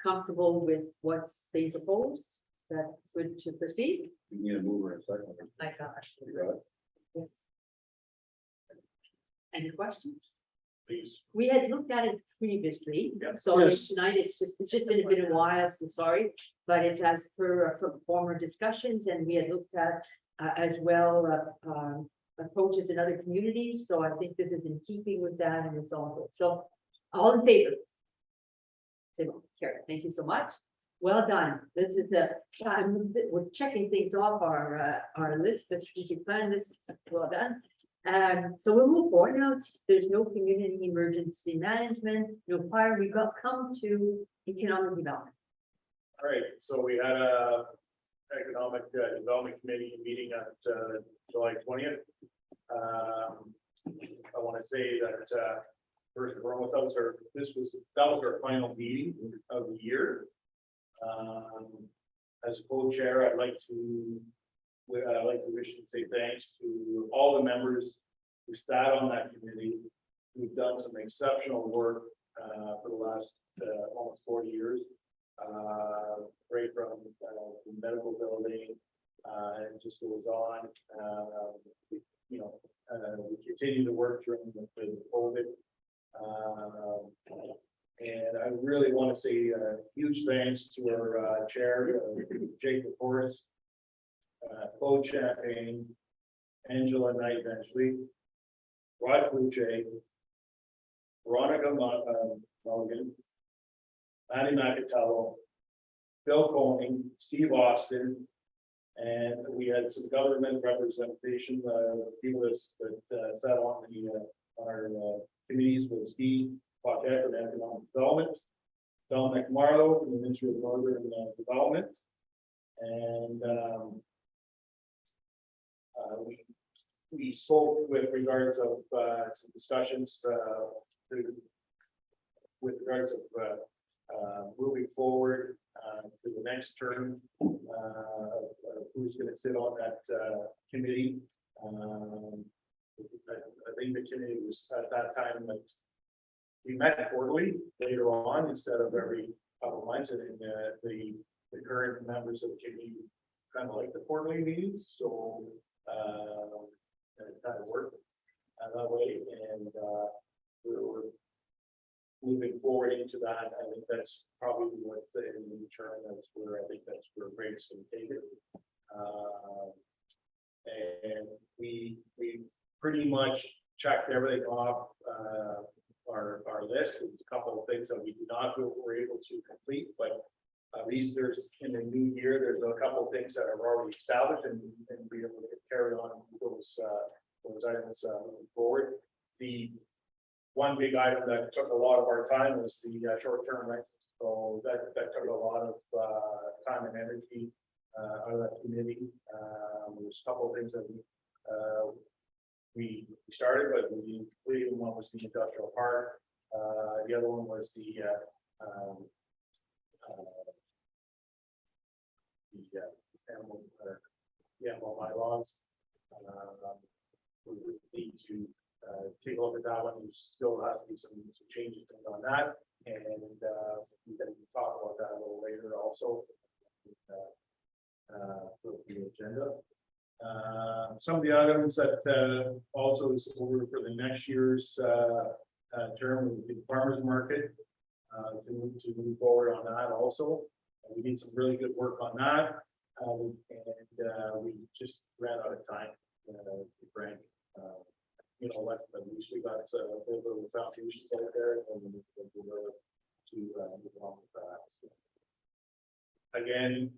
comfortable with what's being proposed? Is that good to proceed? you need a mover in a second. My gosh. You got it? Yes. Any questions? Please. We had looked at it previously, Yep. so Yes. tonight it's just been a while, so sorry. But it's as per former discussions, and we had looked at as well approaches in other communities, so I think this is in keeping with that, and it's all good. So all in favor? Say, Karen, thank you so much. Well done. This is we're checking things off our list, the strategic plan list. Well done. So we'll move forward now. There's no community emergency management, no fire. We've come to economic development. All right, so we had a economic development committee meeting at July 20th. I want to say that first and foremost, that was our final meeting of the year. As co-chair, I'd like to wish and say thanks to all the members who sat on that committee, who've done some exceptional work for the last almost 40 years. Right from the medical building, and just goes on. We continue to work during the COVID. And I really want to say huge thanks to our chair, Jacob Forrest, Claude Champagne, Angela Knight Benchley, Rod Puche, Veronica Mulligan, Annie Macatello, Bill Koenig, Steve Austin, and we had some government representation, people that sat on our committees with Steve Paquette from Economic Development, Dominic Marlowe from the Ministry of Northern Development, and we spoke with regards of some discussions with regards of moving forward to the next term, who's going to sit on that committee. I think the committee was at that time that we met quarterly later on instead of every couple of months, and the current members of the committee kind of like the quarterly meetings, so it kind of worked that way, and we're moving forward into that. I think that's probably what in the term, that's where I think that's where Grace can take it. And we pretty much checked everything off our list. There's a couple of things that we did not were able to complete, but at least there's in the new year, there's a couple of things that are already established, and be able to carry on those items moving forward. The one big item that took a lot of our time was the short-term rentals. So that took a lot of time and energy out of that committee. There's a couple of things that we started, but we didn't complete. One was the industrial park. The other one was the animal bylaws. We would need to take a look at that one, you still have to be some changes on that, and, we can talk about that a little later also. For the agenda. Some of the items that, also is over for the next year's, term of the farmer's market. To move forward on that also. We need some really good work on that. And we just ran out of time, Frank. Less than at least we got a little foundation out there and we're to move on with that. Again,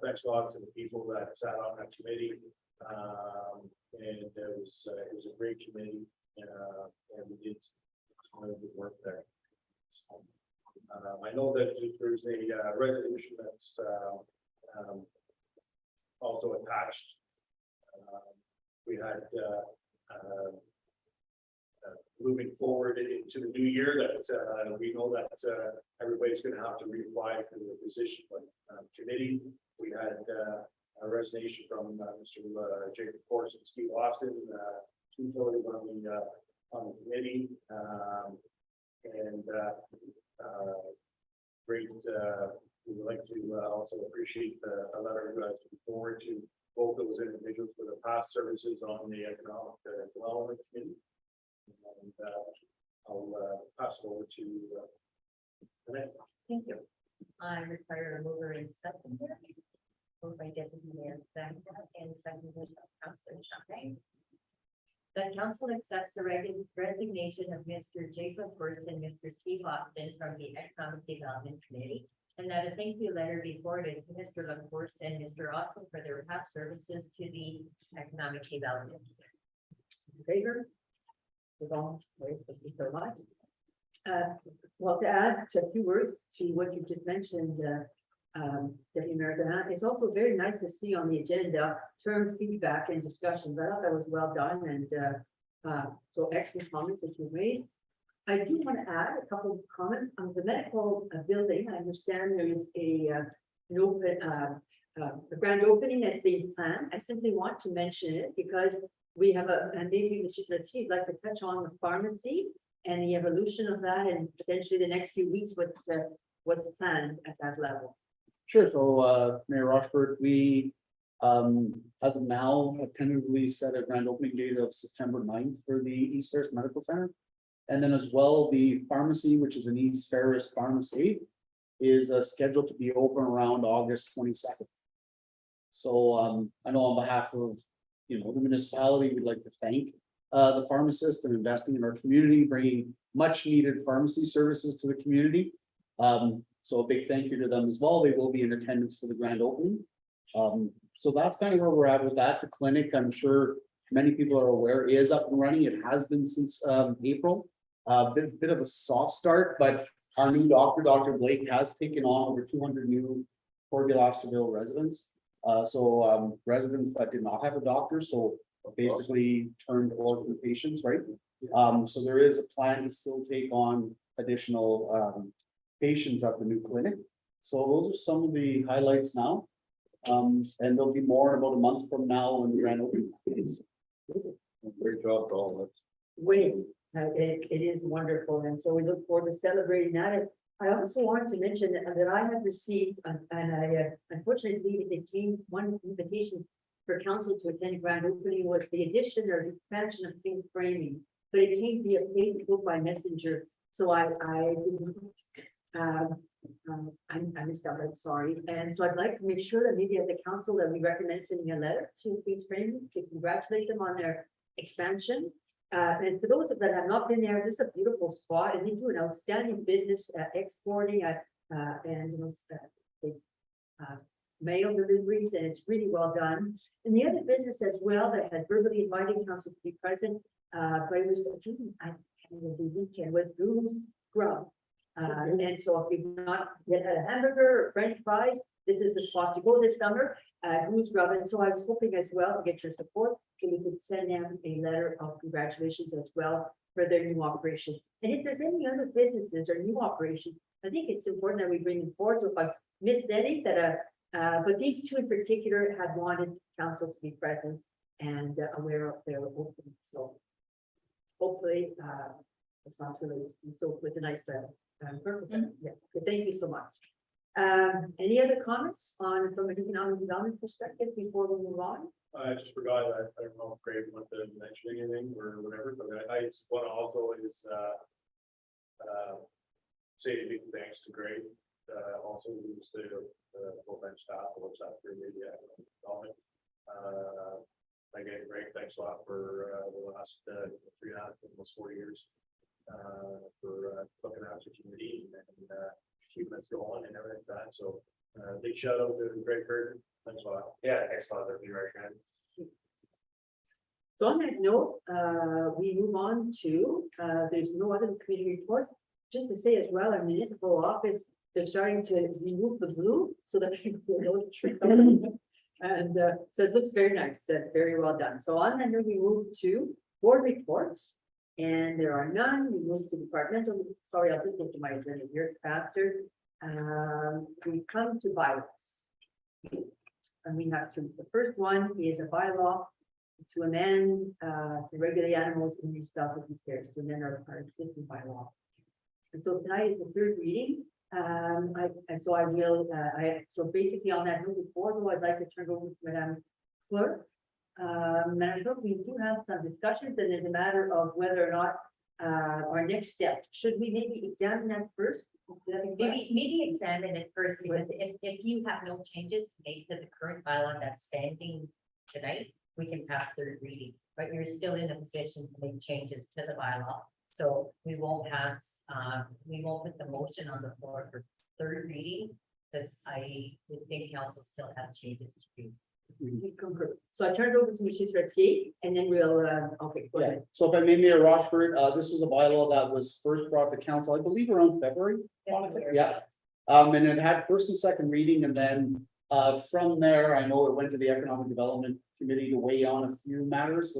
thanks a lot to the people that sat on that committee. And it was a great committee, and we did some really good work there. I know that there's a resolution that's also attached. We had moving forward into the new year that we know that everybody's going to have to reapply for the position of committee. We had a resignation from Mr. Jacob Force and Steve Austin, two totally on the committee, and great. We would like to also appreciate a letter forward to both those individuals for the past services on the economic development committee. And I'll pass it over to Renee. Thank you. I require a mover and seconder. Moved by Deputy Mayor Bangor and seconded by Councillor Champagne. That council accepts the resignation of Mr. Jacob Burst and Mr. Steve Austin from the Economic Development Committee, and that a thank you letter be forwarded to Mr. LaForce and Mr. Austin for their past services to the Economic Development Committee. In favor? Thank you so much. Well, to add a few words to what you just mentioned, Deputy Mayor Bangor, it's also very nice to see on the agenda term feedback and discussions. I thought that was well done, and so excellent comments that you made. I do want to add a couple of comments on the medical building. I understand there is an open, a grand opening that's being planned. I simply want to mention it because we have and maybe Mr. Latif would like to touch on the pharmacy and the evolution of that, and potentially the next few weeks, what's planned at that level. Sure. So, Mayor Rochford, we, as of now, have tentatively set a grand opening date of September 9th for the East Ferris Medical Center. And then as well, the pharmacy, which is an East Ferris pharmacy, is scheduled to be open around August 22nd. So, I know on behalf of, the municipality, we'd like to thank the pharmacists and investing in our community, bringing much needed pharmacy services to the community. So a big thank you to them as well. They will be in attendance for the grand opening. So that's kind of where we're at with that. The clinic, I'm sure many people are aware, is up and running. It has been since April. Bit of a soft start, but our new doctor, Dr. Blake, has taken on over 200 new Port Glastonville residents. So residents that did not have a doctor, so basically turned orphan patients, right? So there is a plan to still take on additional patients at the new clinic. So those are some of the highlights now. And there'll be more in about a month from now when the grand opening is. Great job to all of us. Wayne, it is wonderful, and so we look forward to celebrating that. And I also want to mention that I have received, and I unfortunately it came one invitation for council to attend a grand opening was the addition or expansion of pink framing, but it came via Facebook by messenger. So I missed out, I'm sorry. And so I'd like to make sure that maybe as a council that we recommend sending a letter to Queen's Framing to congratulate them on their expansion. And for those that have not been there, this is a beautiful spot and they do an outstanding business exporting and mail deliveries, and it's really well done. And the other business as well that had verbally invited council to be present, but it was the weekend was Goose Grub. And so if you've not yet had a hamburger or French fries, this is the spot to go this summer. Goose Grub. And so I was hoping as well to get your support, and we could send them a letter of congratulations as well for their new operation. And if there's any other businesses or new operations, I think it's important that we bring them forward. So if I missed any that but these two in particular had wanted council to be present and aware of their opening. So hopefully, it's not too late, and so with a nice, perfect, yeah, so thank you so much. Any other comments on, from an economic development perspective before we move on? I just forgot, I don't know if Craig wanted to mention anything or whatever, but I just want to also is, say a big thanks to Greg, also who's the full-time staff, who looks after media development. Again, Greg, thanks a lot for, the last, 3.5, almost 4 years, for, looking after community and, keeping us going and everything like that, so, big shout out to Greg Curtin, thanks a lot. Yeah, thanks a lot, that'd be very kind. So on that note, we move on to, there's no other committee reports. Just to say as well, our municipal office, they're starting to remove the blue so that people don't trick them. And so it looks very nice, very well done. So on that note, we move to board reports. And there are none. We move to departmental, sorry, I'll just look to my agenda here faster. We come to bylaws. And we have two. The first one is a bylaw to amend, to regulate animals in use stuff with these stairs, to amend our existing bylaw. And so tonight is the third reading. So basically on that moving forward, I'd like to turn over to Madam Clerk. Madam Clerk, we do have some discussions and it's a matter of whether or not, our next steps, should we maybe examine that first? Maybe examine it first, because if you have no changes made to the current bylaw that's standing tonight, we can pass third reading, but you're still in a position to make changes to the bylaw. So we won't pass, we won't put the motion on the floor for third reading, because I would think council still have changes to do. So I turn it over to Mr. Trottier and then we'll, okay, go Yeah, ahead. so if I may, Mayor Rochford, this was a bylaw that was first brought to council, I believe around February. Yeah. And it had first and second reading, and then from there, I know it went to the Economic Development Committee to weigh in on a few matters.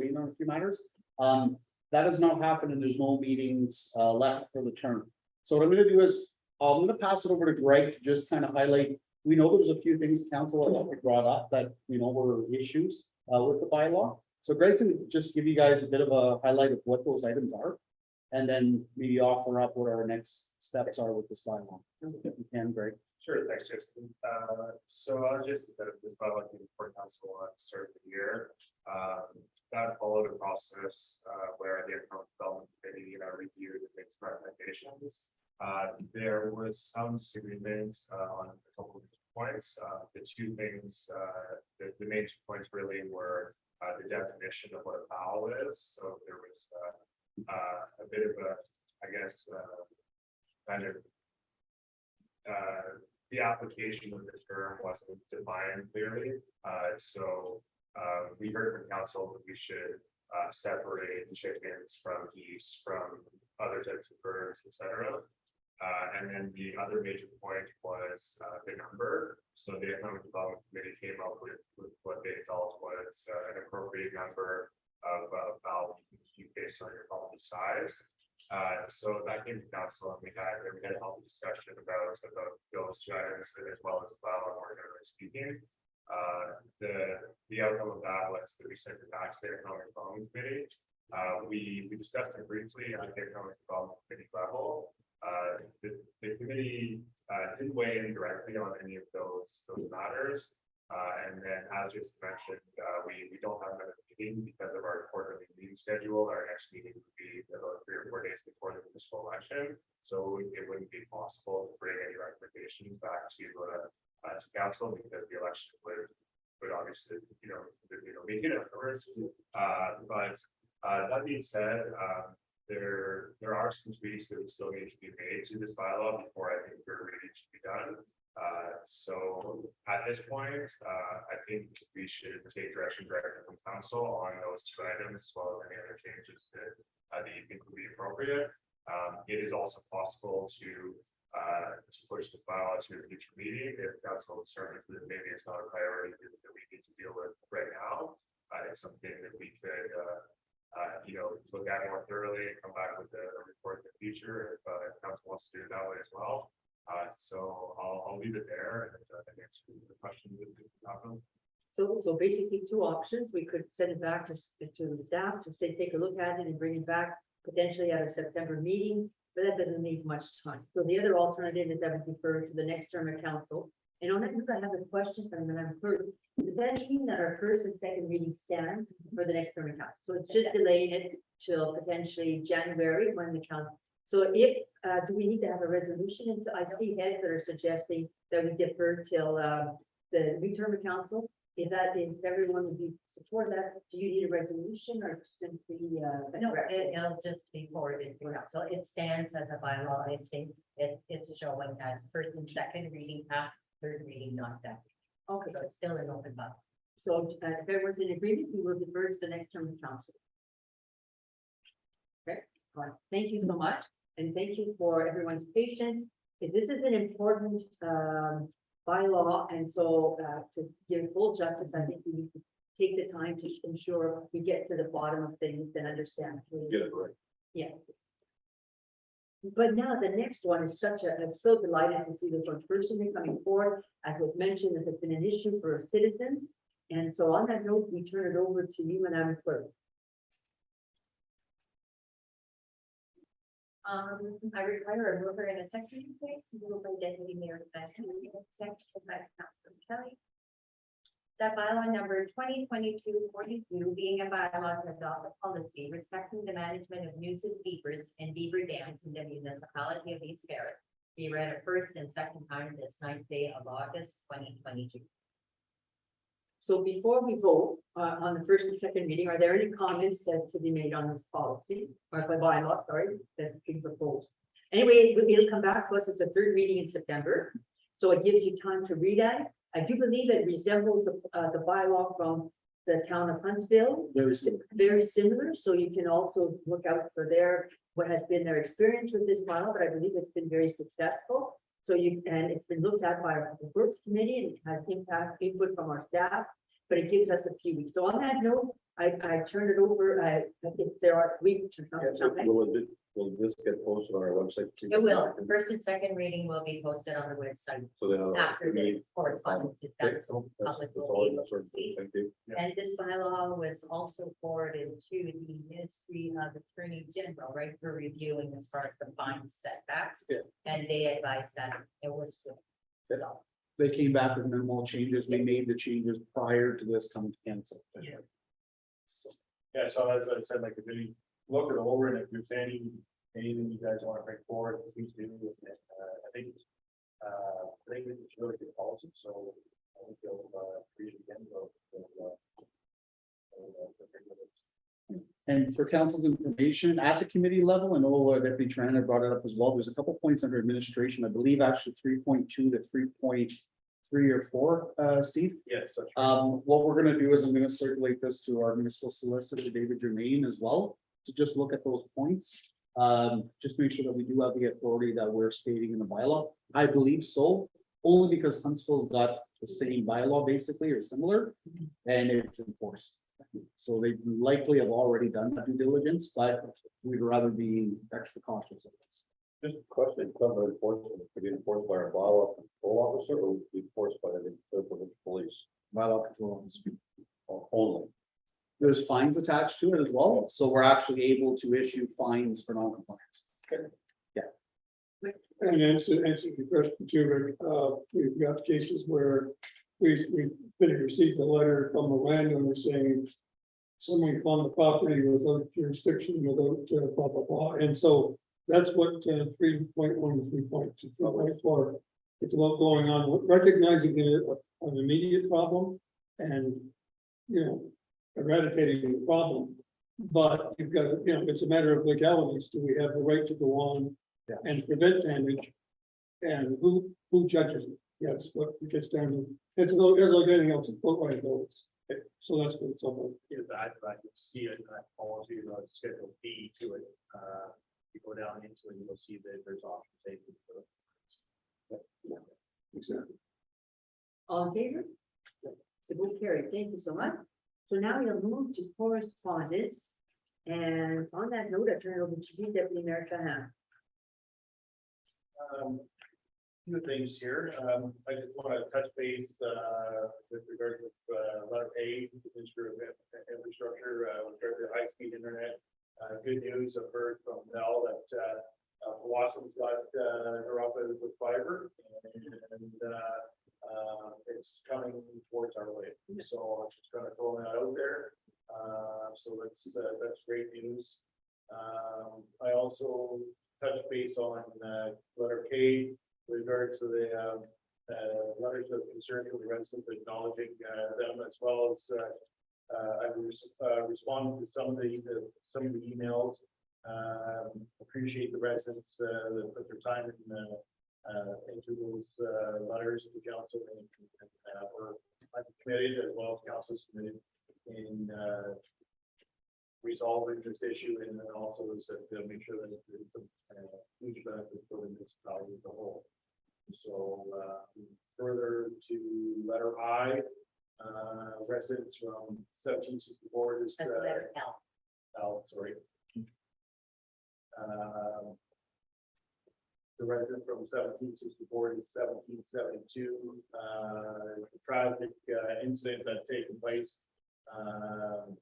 That has not happened, and there's no meetings left for the term. So what I'm gonna do is, I'm gonna pass it over to Greg to just kind of highlight. We know there was a few things council had brought up that, were issues with the bylaw. So Greg's gonna just give you guys a bit of a highlight of what those items are. And then maybe offer up what our next steps are with this bylaw. If you can, Greg. Sure, thanks, Justin. So I'll just set up this bylaw for council at the start of the year. That followed a process where the Economic Development Committee reviewed and makes recommendations. There was some disagreement on a couple of points. The two things, the main 2 points really were the definition of what a fowl is. So there was a bit of a, I guess, kind of the application of the term wasn't defined clearly. So we heard from council that we should separate chickens from geese from other types of birds, etc. And then the other major point was the number. So the Economic Development Committee came up with what they felt was an appropriate number of fowl you can keep based on your property size. So that came to council, and we had a healthy discussion about those two items, as well as the bylaw, more generally speaking. The outcome of that was that we sent it back to the Economic Development Committee. We discussed it briefly at the Economic Development Committee level. The committee didn't weigh in directly on any of those matters. And then, as just mentioned, we don't have another meeting because of our quarterly meeting schedule. Our next meeting would be about 3 or 4 days before the municipal election. So it wouldn't be possible to bring any recommendations back to council, because the election would obviously, meeting afterwards. But that being said, there are some tweaks that still need to be made to this bylaw before I think third reading should be done. So at this point, I think we should take direction directly from council on those 2 items, as well as any other changes that you think would be appropriate. It is also possible to push this bylaw to a future meeting if council determines that maybe it's not a priority that we need to deal with right now. It's something that we could look at more thoroughly and come back with a report in the future if council wants to do it that way as well. So I'll leave it there and answer the questions that happen. So basically 2 options. We could send it back to the staff to say, take a look at it and bring it back potentially at our September meeting, but that doesn't leave much time. So the other alternative is that we defer to the next term of council. And on that note, I have a question from Madam Clerk. Does that mean that our first and second reading stand for the next term of council? So it's just delaying it till potentially January when the council. So if, do we need to have a resolution? And I see heads that are suggesting that we defer till the new term of council. If everyone would be support that, do you need a resolution or simply? No, it'll just be forwarded to council. It stands as a bylaw. I think it's showing as first and second reading past third reading, not that. Okay, So it's still an open bylaw. so if everyone's in agreement, we will defer to the next term of council. Okay, all right, thank you so much, and thank you for everyone's patience. This is an important bylaw, and so to give full justice, I think we need to take the time to ensure we get to the bottom of things and understand. Get it right. Yeah. But now the next one is I'm so delighted to see this one personally coming forward. As was mentioned, this has been an issue for citizens. And so on that note, we turn it over to you, Madam Clerk. I require a mover and a secretary, please. Moved by Deputy Mayor Benson, seconded by Councilor Kelly. That bylaw number 2022-42 being a bylaw to adopt a policy respecting the management of nuisance beavers and beaver dams in the municipality of East Ferris be read a first and second time this 9th day of August 2022. So before we vote on the first and second reading, are there any comments to be made on this policy or by bylaw, sorry, that's being proposed? Anyway, it'll come back to us as a third reading in September. So it gives you time to read at it. I do believe it resembles the bylaw from the town of Huntsville. Very similar, so you can also look out for what has been their experience with this bylaw, but I believe it's been very successful. So and it's been looked at by the Works Committee and it has input from our staff, but it gives us a few weeks. So on that note, I turn it over, if there are weeks or something. Will this get posted on our website? It will. First and second reading will be posted on the website So then. after the correspondence is done, so public will be able to see. Thank you. And this bylaw was also forwarded to the Ministry of Attorney General, right, for reviewing as far as the fine setbacks. Yeah. And they advised that it was good. So, They came back with minimal changes. We made the changes prior to this coming to council. Yeah. So, Yeah, so as I said, like, if you look it over and if there's anything you guys want to bring forward, please do. I think it's really good policy, so I think you'll read it again. And for council's information, at the committee level, and Deputy Tranter brought it up as well, there's a couple points under administration, I believe actually 3.2 to 3.3 or 4, Steve. Yes. that's right. What we're gonna do is I'm gonna circulate this to our municipal solicitor, David Germain, as well, to just look at those points. Just make sure that we do have the authority that we're stating in the bylaw. I believe so, only because Huntsville's got the same bylaw basically or similar, and it's enforced. So they likely have already done that due diligence, but we'd rather be extra cautious of this. Just a question, cover enforcement, could be enforced by our bylaw control officer or would it be enforced by the police? Bylaw control officer. Only. There's fines attached to it as well, so we're actually able to issue fines for non-compliance. And answer your question too, Rick, we've got cases where we've received a letter from a landowner saying someone on the property without jurisdiction, without blah, blah, blah. And so that's what 3.1 and 3.2, 3.4, it's about going on, recognizing an immediate problem and, eradicating the problem. But you've got, it's a matter of legalities. Do we have the right to go on and prevent damage? And who judges it? Yes, what it gets down to, it's like anything else, it's both right goes. So that's what it's all about. Yeah, I can see it, that policy, schedule B to it. You go down into it, you'll see that there's option taken. Exactly. All in favor? So vote carried. Thank you so much. So now we'll move to correspondence. And on that note, I turn it over to you, Deputy Mayor Trahan. Few things here. I just want to touch base with regard to letter A, Minister of Infrastructure, with regard to high-speed internet. Good news, I've heard from Mel that, Wassom's got, her up with fiber and, it's coming towards our way. So I'm just gonna throw that out there. So that's great news. I also touched base on, letter K with regards to the, letters of concern from the residents acknowledging, them as well as, I responded to some of the emails. Appreciate the residents that put their time into those letters to council and we're committed as well as council's committed in resolving this issue and then also is to make sure that it's a huge benefit for the municipality as a whole. So further to letter I, residents from 1764 just That's letter L. sorry. The resident from 1764 to 1772, tragic incident that's taken place. I'm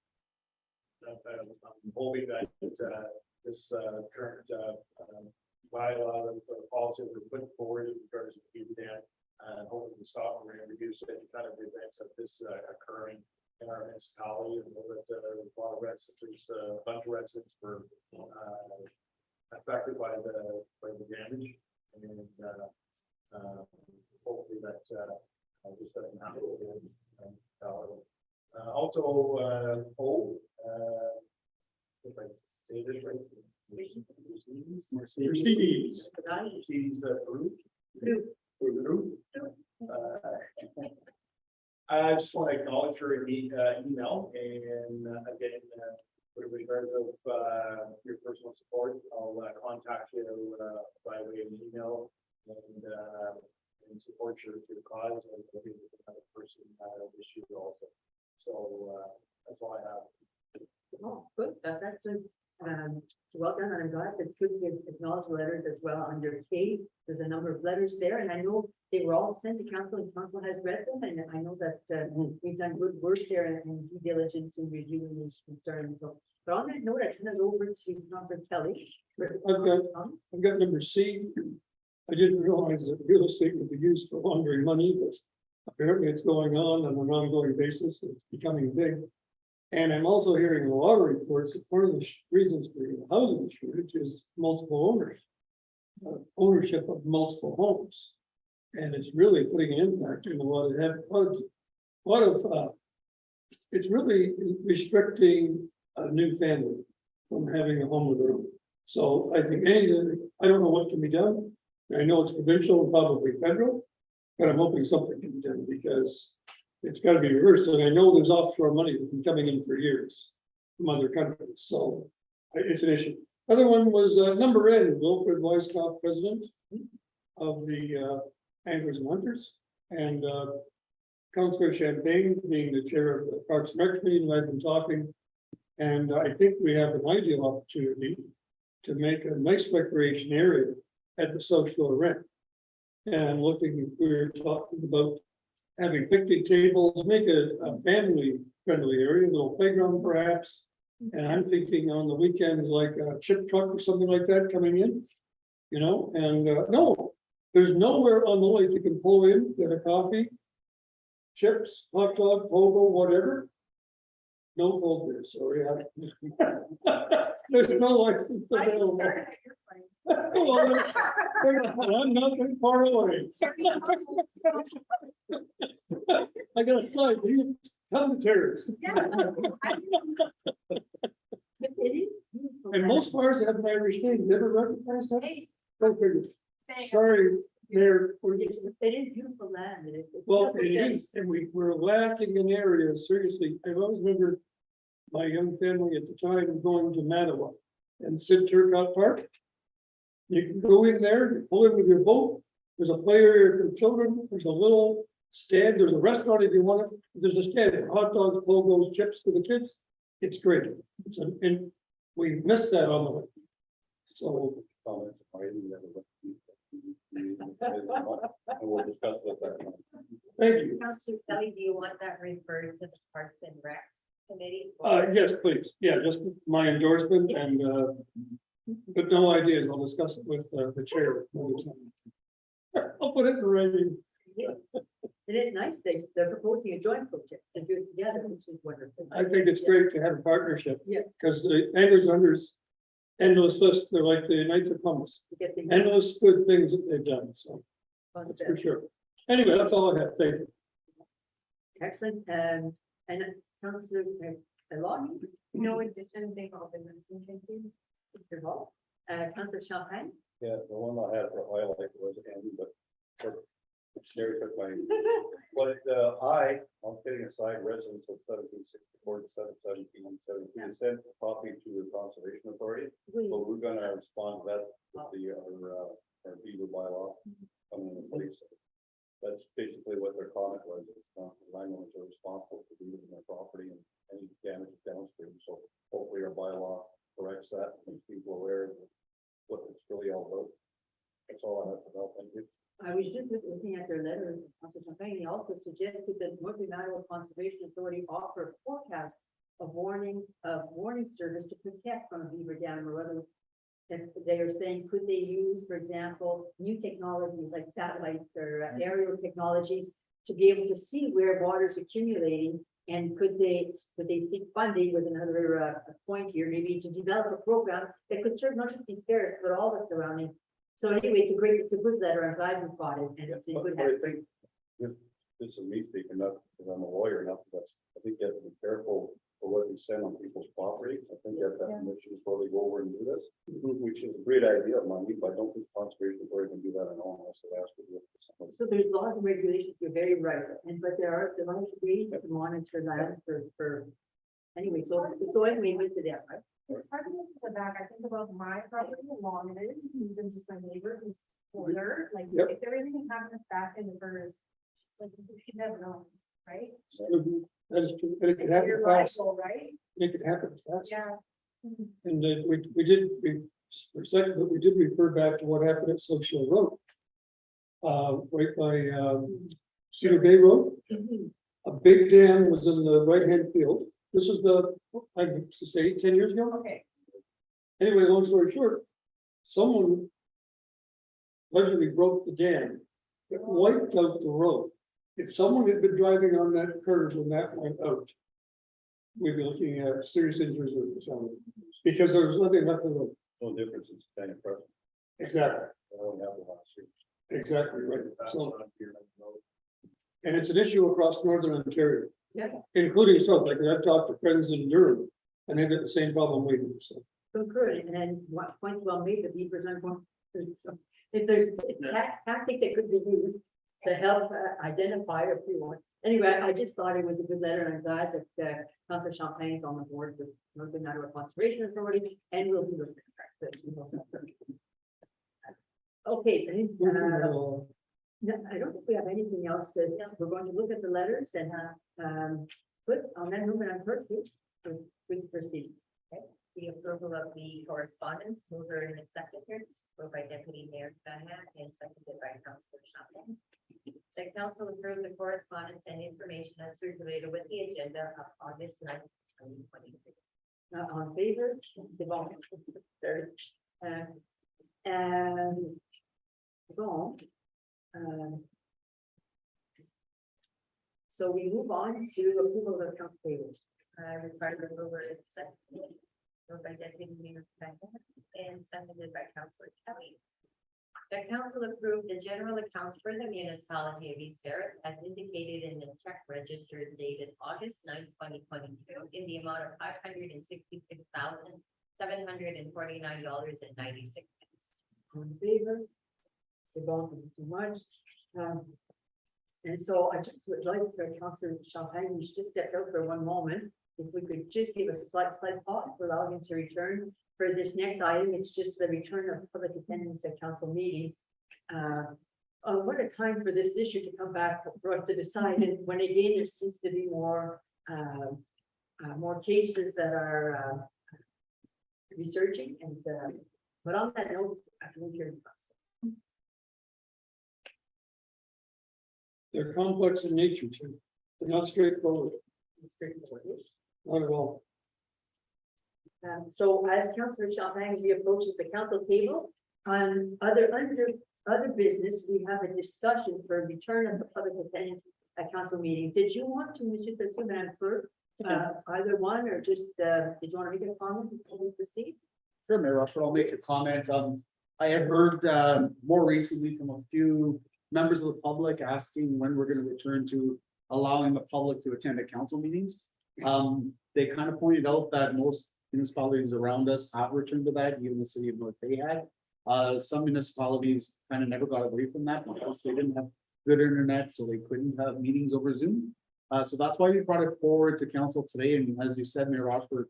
hoping that this current bylaw or policy that we put forward in regards to the dam, hoping to stop and reduce any kind of events of this occurring in our municipality, and that a lot of residents, there's a bunch of residents were affected by the damage, and hopefully that just doesn't happen again. Also, if I say this right, Mercedes I just want to acknowledge her email and again, with regards of your personal support, I'll contact you by way of email and support your cause and I think another person issue also. So that's all I have. Oh, good, that's excellent. Well done, and I'm glad it's good to acknowledge letters as well under K. There's a number of letters there, and I know they were all sent to council, and council has read them, and I know that we've done good work there and due diligence in reviewing these concerns. So, but on that note, I turn it over to Councilor Kelly. I've got number C. I didn't realize that real estate would be used for laundering money, but apparently it's going on an ongoing basis. It's becoming big. And I'm also hearing a lot of reports that one of the reasons for the housing shortage is multiple owners. Ownership of multiple homes. And it's really putting an impact in a lot of it's really restricting a new family from having a home of their own. So I think I don't know what can be done. I know it's provincial and probably federal, but I'm hoping something can be done because it's got to be reversed. And I know there's offshore money that's been coming in for years from other countries. So it's an issue. Other one was number N, Wilfred Weisskopf, president of the Anglers and Hunters, and Councillor Champagne being the chair of the Parks and Rec Committee, and I've been talking. And I think we have an ideal opportunity to make a nice recreation area at the South Shore Rec. And we're talking about having picnic tables, make a family friendly area, a little playground perhaps. And I'm thinking on the weekends, like a chip truck or something like that coming in, you know, and no, there's nowhere on the lake you can pull in, get a coffee, chips, hot dog, pogo, whatever. No cold beer, sorry. There's no license available. I'm not that far away. I got a slide, you come to terrace. And most bars have an Irish name, never recognize that? Go figure. Sorry, Mayor. It is beautiful land. Well, it is, and we're lacking in areas, seriously. I always remember my young family at the time going to Mattawa and Sid Turcotte Park. You can go in there, pull in with your boat. There's a play area for children. There's a little stand. There's a restaurant if you want it. There's a stand, hot dogs, pogos, chips for the kids. It's great. And we missed that on the way. So. We'll discuss with that. Thank you. Councillor Kelly, do you want that referred to the Parks and Recs committee? Yes, please. Yeah, just my endorsement and, but no ideas. I'll discuss it with the chair. I'll put it in writing. And it's nice, they're proposing a joint project to do it together, which is wonderful. I think it's great to have a partnership. Yeah. Because the anglers unders, endless list, they're like the Knights of Columbus. To get things Endless good things that they've done, so done. that's for sure. Anyway, that's all I have. Thank you. Excellent, and Councillor Lawton, No addition, they've all been mentioned, thank you. Mr. Hall, Councillor Champagne. Yeah, the one I had for highlight was Andy, but. Sherry took my, but I'm kidding aside, residents of 1764 to 717 sent a copy to the Conservation Authority. But we're gonna respond to that with our beaver bylaw coming into place. That's basically what their comment was. Landowners are responsible for beavers in their property and any damage downstream. So hopefully our bylaw corrects that, and makes people aware of what it's really all about. That's all I have to know. Thank you. I was just looking at their letter, Councillor Champagne, he also suggested that Northern Iowa Conservation Authority offer a forecast of warning service to protect from a beaver dam or other. If they are saying, could they use, for example, new technologies like satellites or aerial technologies to be able to see where water is accumulating? And could they seek funding with another point here, maybe to develop a program that could serve not just these areas, but all the surrounding. So anyway, it's a good letter. I'm glad you got it, and it's in good But I hands. think this is me speaking, not because I'm a lawyer, not that I think you have to be careful for what you send on people's property. I think you have to have permission before they go over and do this, which is a great idea of money, but I don't think conservation authority can do that at all unless they ask for it. So there's laws and regulations, you're very right, but there are ways to monitor that for, anyway, so anyway, with them, right? It's hard to get to the back. I think about my property and long it is, even just my neighbor who's older, like Yep. if everything happens back in the birds, like you should never know, right? That is true. And it could happen You're fast. liable, right? It could happen fast. Yeah. And we did, for a second, but we did refer back to what happened at Social Road. Right by Cedar Bay Road. A big dam was in the right-hand field. This is I would say 10 years ago. Okay. Anyway, long story short, someone allegedly broke the dam. It wiped out the road. If someone had been driving on that curve when that went out, we'd be looking at serious injuries or something, because there was nothing left of the road. No difference in standing present. Exactly, I don't have the last year. exactly right. So, and it's an issue across northern Ontario. Yeah. Including South, like I've talked to friends in Durham, and they've got the same problem we do, so. Concur, and then what points well made, the beavers aren't going. So if there's tactics that could be used to help identify if you want. Anyway, I just thought it was a good letter, and I'm glad that Councillor Champagne is on the board with Northern Iowa Conservation Authority, and will be looking at that. Okay, no, I don't think we have anything else to, we're going to look at the letters and, put on that movement on first, with proceed. The approval of the correspondence, mover and seconder, moved by Deputy Mayor Banner and seconded by Councillor Champagne. The council approved the correspondence and information as circulated with the agenda of August 9th, 2023. On favor, Devon. Third. And. Devon. So we move on to approval of accounts payable. Required the mover and seconded, moved by Deputy Mayor Banner and seconded by Councillor Kelly. The council approved the general accounts for the municipality of East Eric as indicated in the check register dated August 9th, 2022 in the amount of $566,749.96. On favor. Devon, thank you so much. And so I just would like for Councillor Champagne, who's just stepped out for one moment, if we could just give a slight pause for allowing him to return. For this next item, it's just the return of public attendance at council meetings. What a time for this issue to come back for us to decide, and when again, there seems to be more cases that are researching, and but on that note, I can hear the council. They're complex in nature too. They're not straightforward. Not at all. So as Councillor Champagne, as he approaches the council table, on other business, we have a discussion for return of the public attendance at council meetings. Did you want to, Mr. Tetsu, Madam Clerk, either one, or just, did you want to make a comment before we proceed? Sure, Mayor Rushford, I'll make a comment. I have heard more recently from a few members of the public asking when we're gonna return to allowing the public to attend the council meetings. They kind of pointed out that most municipalities around us have returned to that, even the city of North Bay had. Some municipalities kind of never got away from that because they didn't have good internet, so they couldn't have meetings over Zoom. So that's why we brought it forward to council today, and as you said, Mayor Rochford,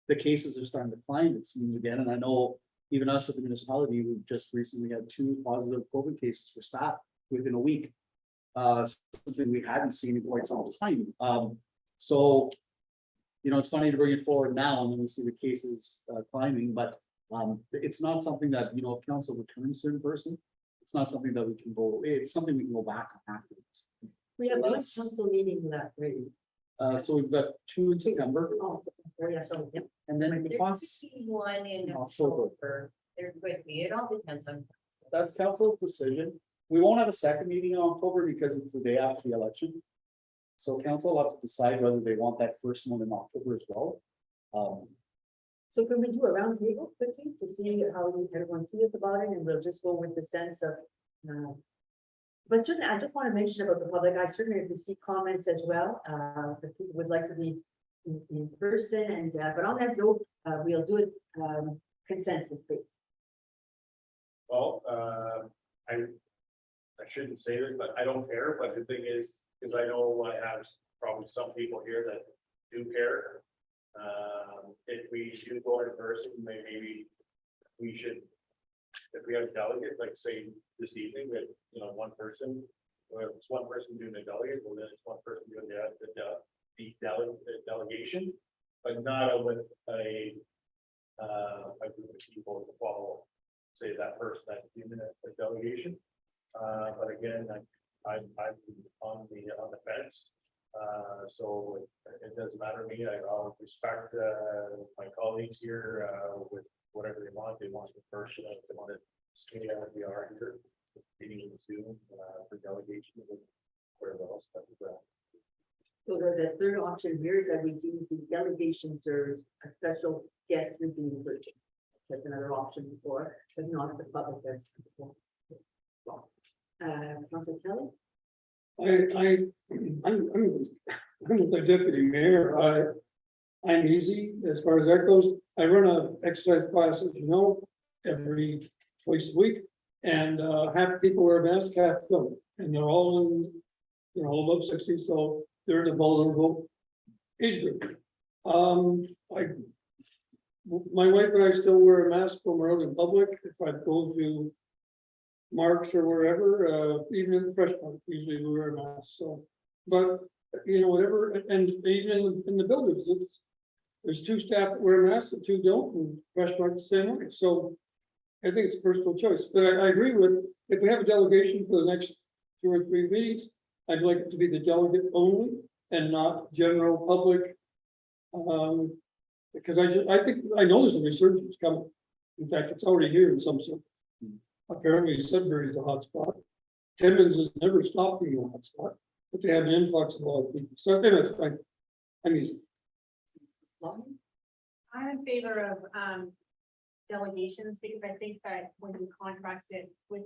the cases are starting to climb, it seems again, and I know even us with the municipality, we've just recently had 2 positive COVID cases for staff within a week. Something we hadn't seen in quite some time. So, you know, it's funny to bring it forward now and then we see the cases climbing, but it's not something that, you know, if council returns to in person, it's not something that we can go, it's something we can go back on afterwards. We have So one that's- council meeting left, really. So we've got 2 in September Oh, yeah, so, yeah. and then There plus, could be one in October. October. There could be, it all depends on. that's council's decision. We won't have a second meeting in October because it's the day after the election. So council will have to decide whether they want that first one in October as well. So can we do a round table quickly to see how everyone feels about it, and we'll just go with the sense of. But certainly, I just want to mention about the public, I certainly receive comments as well, that people would like to be in person, and, but on that note, we'll do it, consensus based. Well, I shouldn't say this, but I don't care, but the thing is, because I know I have probably some people here that do care. If we do go in person, maybe we should, if we have delegates, like say this evening, that, you know, one person, or if it's one person doing the delegate, well, then it's one person doing the delegation, but not with a group of people to follow, say that person that's doing the delegation. But again, I'm on the fence. So it doesn't matter to me. I'll respect my colleagues here with whatever they want. They want the person, if they want to stay as we are here, meeting in Zoom for delegation or whatever else. So the third option here is that we do the delegation serves a special guest review version. That's another option before, but not the public as before. Councilor Kelly? I'm the deputy mayor. I'm easy as far as that goes. I run a exercise class, as you know, every twice a week. And half the people wear masks, half don't. And they're all in, you know, above 60, so they're in a vulnerable age group. My wife and I still wear a mask when we're out in public. If I go to Marks or wherever, even in the fresh park, usually we wear a mask, so. But, you know, whatever, and even in the buildings, there's 2 staff that wear masks and 2 don't, and fresh park the same way, so. I think it's personal choice, but I agree with, if we have a delegation for the next 2 or 3 meetings, I'd like it to be the delegate only and not general public. Because I think, I know there's a resurgence coming. In fact, it's already here in some sort. Apparently Sudbury is a hotspot. Timmins has never stopped being a hotspot, but they have an influx of a lot of people. So anyway, I mean, I'm in favor of delegations, because I think that when we contrast it with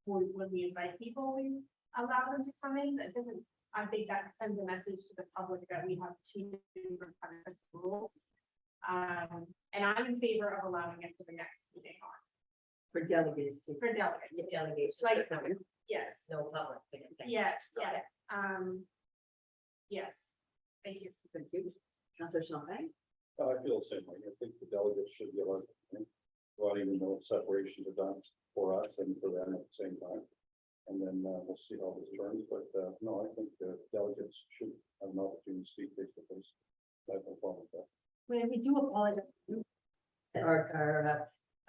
when we invite people, we allow them to come in, that doesn't, I think that sends a message to the public that we have 2 different kinds of rules. And I'm in favor of allowing it for the next meeting on, For delegates too. for delegates. Delegation. Like, yes, No public. yes, yeah, yes, thank you. Thank you. Councilor Champagne? I feel the same way. I think the delegates should be allowed, well, even though separations are done for us and for them at the same time. And then we'll see how this turns, but no, I think the delegates should have an opportunity to speak face to face. I have no problem with that. When we do apologize.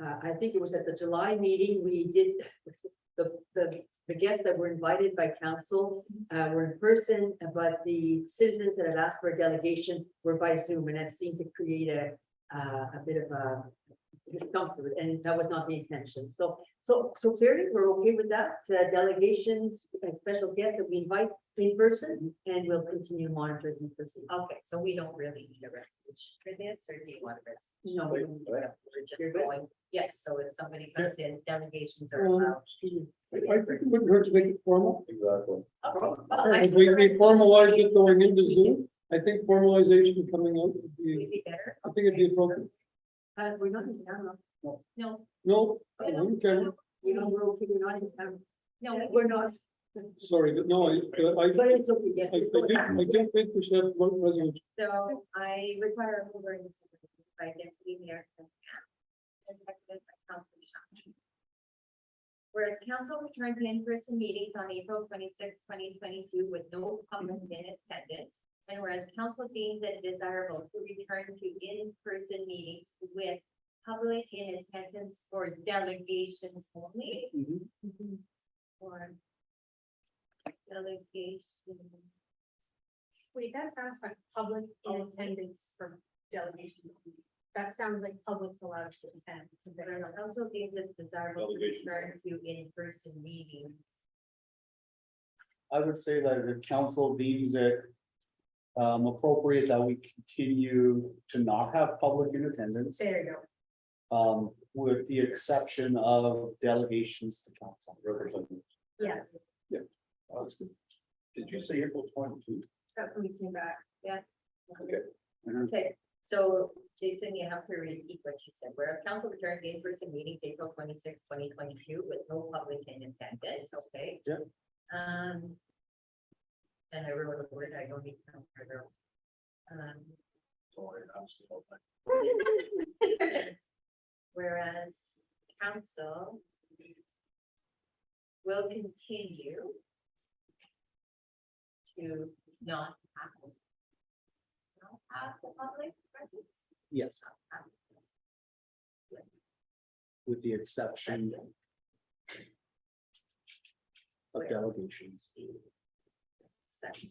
I think it was at the July meeting, we did, the guests that were invited by council, were in person, but the citizens that had asked for a delegation were by Zoom, and that seemed to create a bit of a discomfort, and that was not the intention. So clearly, we're okay with that, delegations and special guests that we invite in person, and we'll continue to monitor it in person. Okay, so we don't really need a resolution for this, or do you want a resolution? No, we don't need that. We're just You're good? going, yes, so if somebody comes in, delegations are Um, allowed. excuse me. I think it wouldn't hurt to make it formal. Exactly. Okay, well, I If think we the formalize it going into Zoom, I think formalization coming out would would be, be better. I think it'd be appropriate. We're not in camera. No, No, okay, You know, we're okay, we're not in camera. no, We're not. sorry, but no, I But it's okay, yes. I don't think we should have one president. so I require a mover and a seconder by Deputy Mayor Ken Camp, and seconded by Councilor Shan. Whereas council returned to in-person meetings on April 26, 2022, with no public in attendance. And whereas council deems it desirable to return to in-person meetings with public in attendance for delegations only. Or delegations. Wait, that sounds like public in attendance for delegations. That sounds like public's allowed to attend. Whereas council deems it desirable to Delegation. return to in-person meetings. I would say that the council deems it appropriate that we continue to not have public in attendance, There you go. with the exception of delegations to council. Representative. Yes, Did you say April 22? that's when we came back. Okay, so Jason, you have to repeat what you said. Where council returned to in-person meetings April 26, 2022, with no public in attendance, okay? Yeah. And I wrote a word I don't need to remember. Whereas council will continue to not have the public presence. Yes. With the exception of delegations. Section,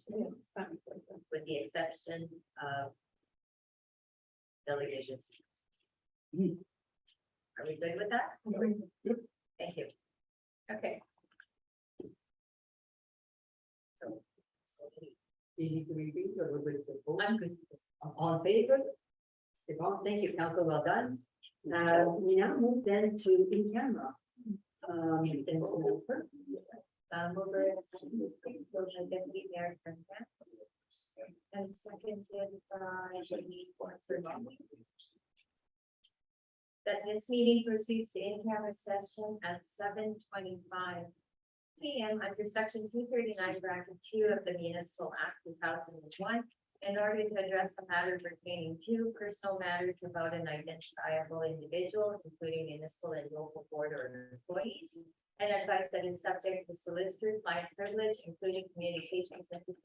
with the exception of delegations. Are we good with that? Thank you. Okay. So, You need to repeat, or we're good to vote? I'm good. All in favor? Stefan, thank you, council, well done. We now move then to in camera. And so, Mover and seconded, please, motion Deputy Mayor Ken Camp. And seconded by Councilor Longley. That this meeting proceeds to in-camera session at 7:25 PM under section 239(2) of the Municipal Act 2001. In order to address the matter pertaining to personal matters about an identifiable individual, including municipal and local board or employees. And advice that is subject to solicitor client privilege, including communications necessary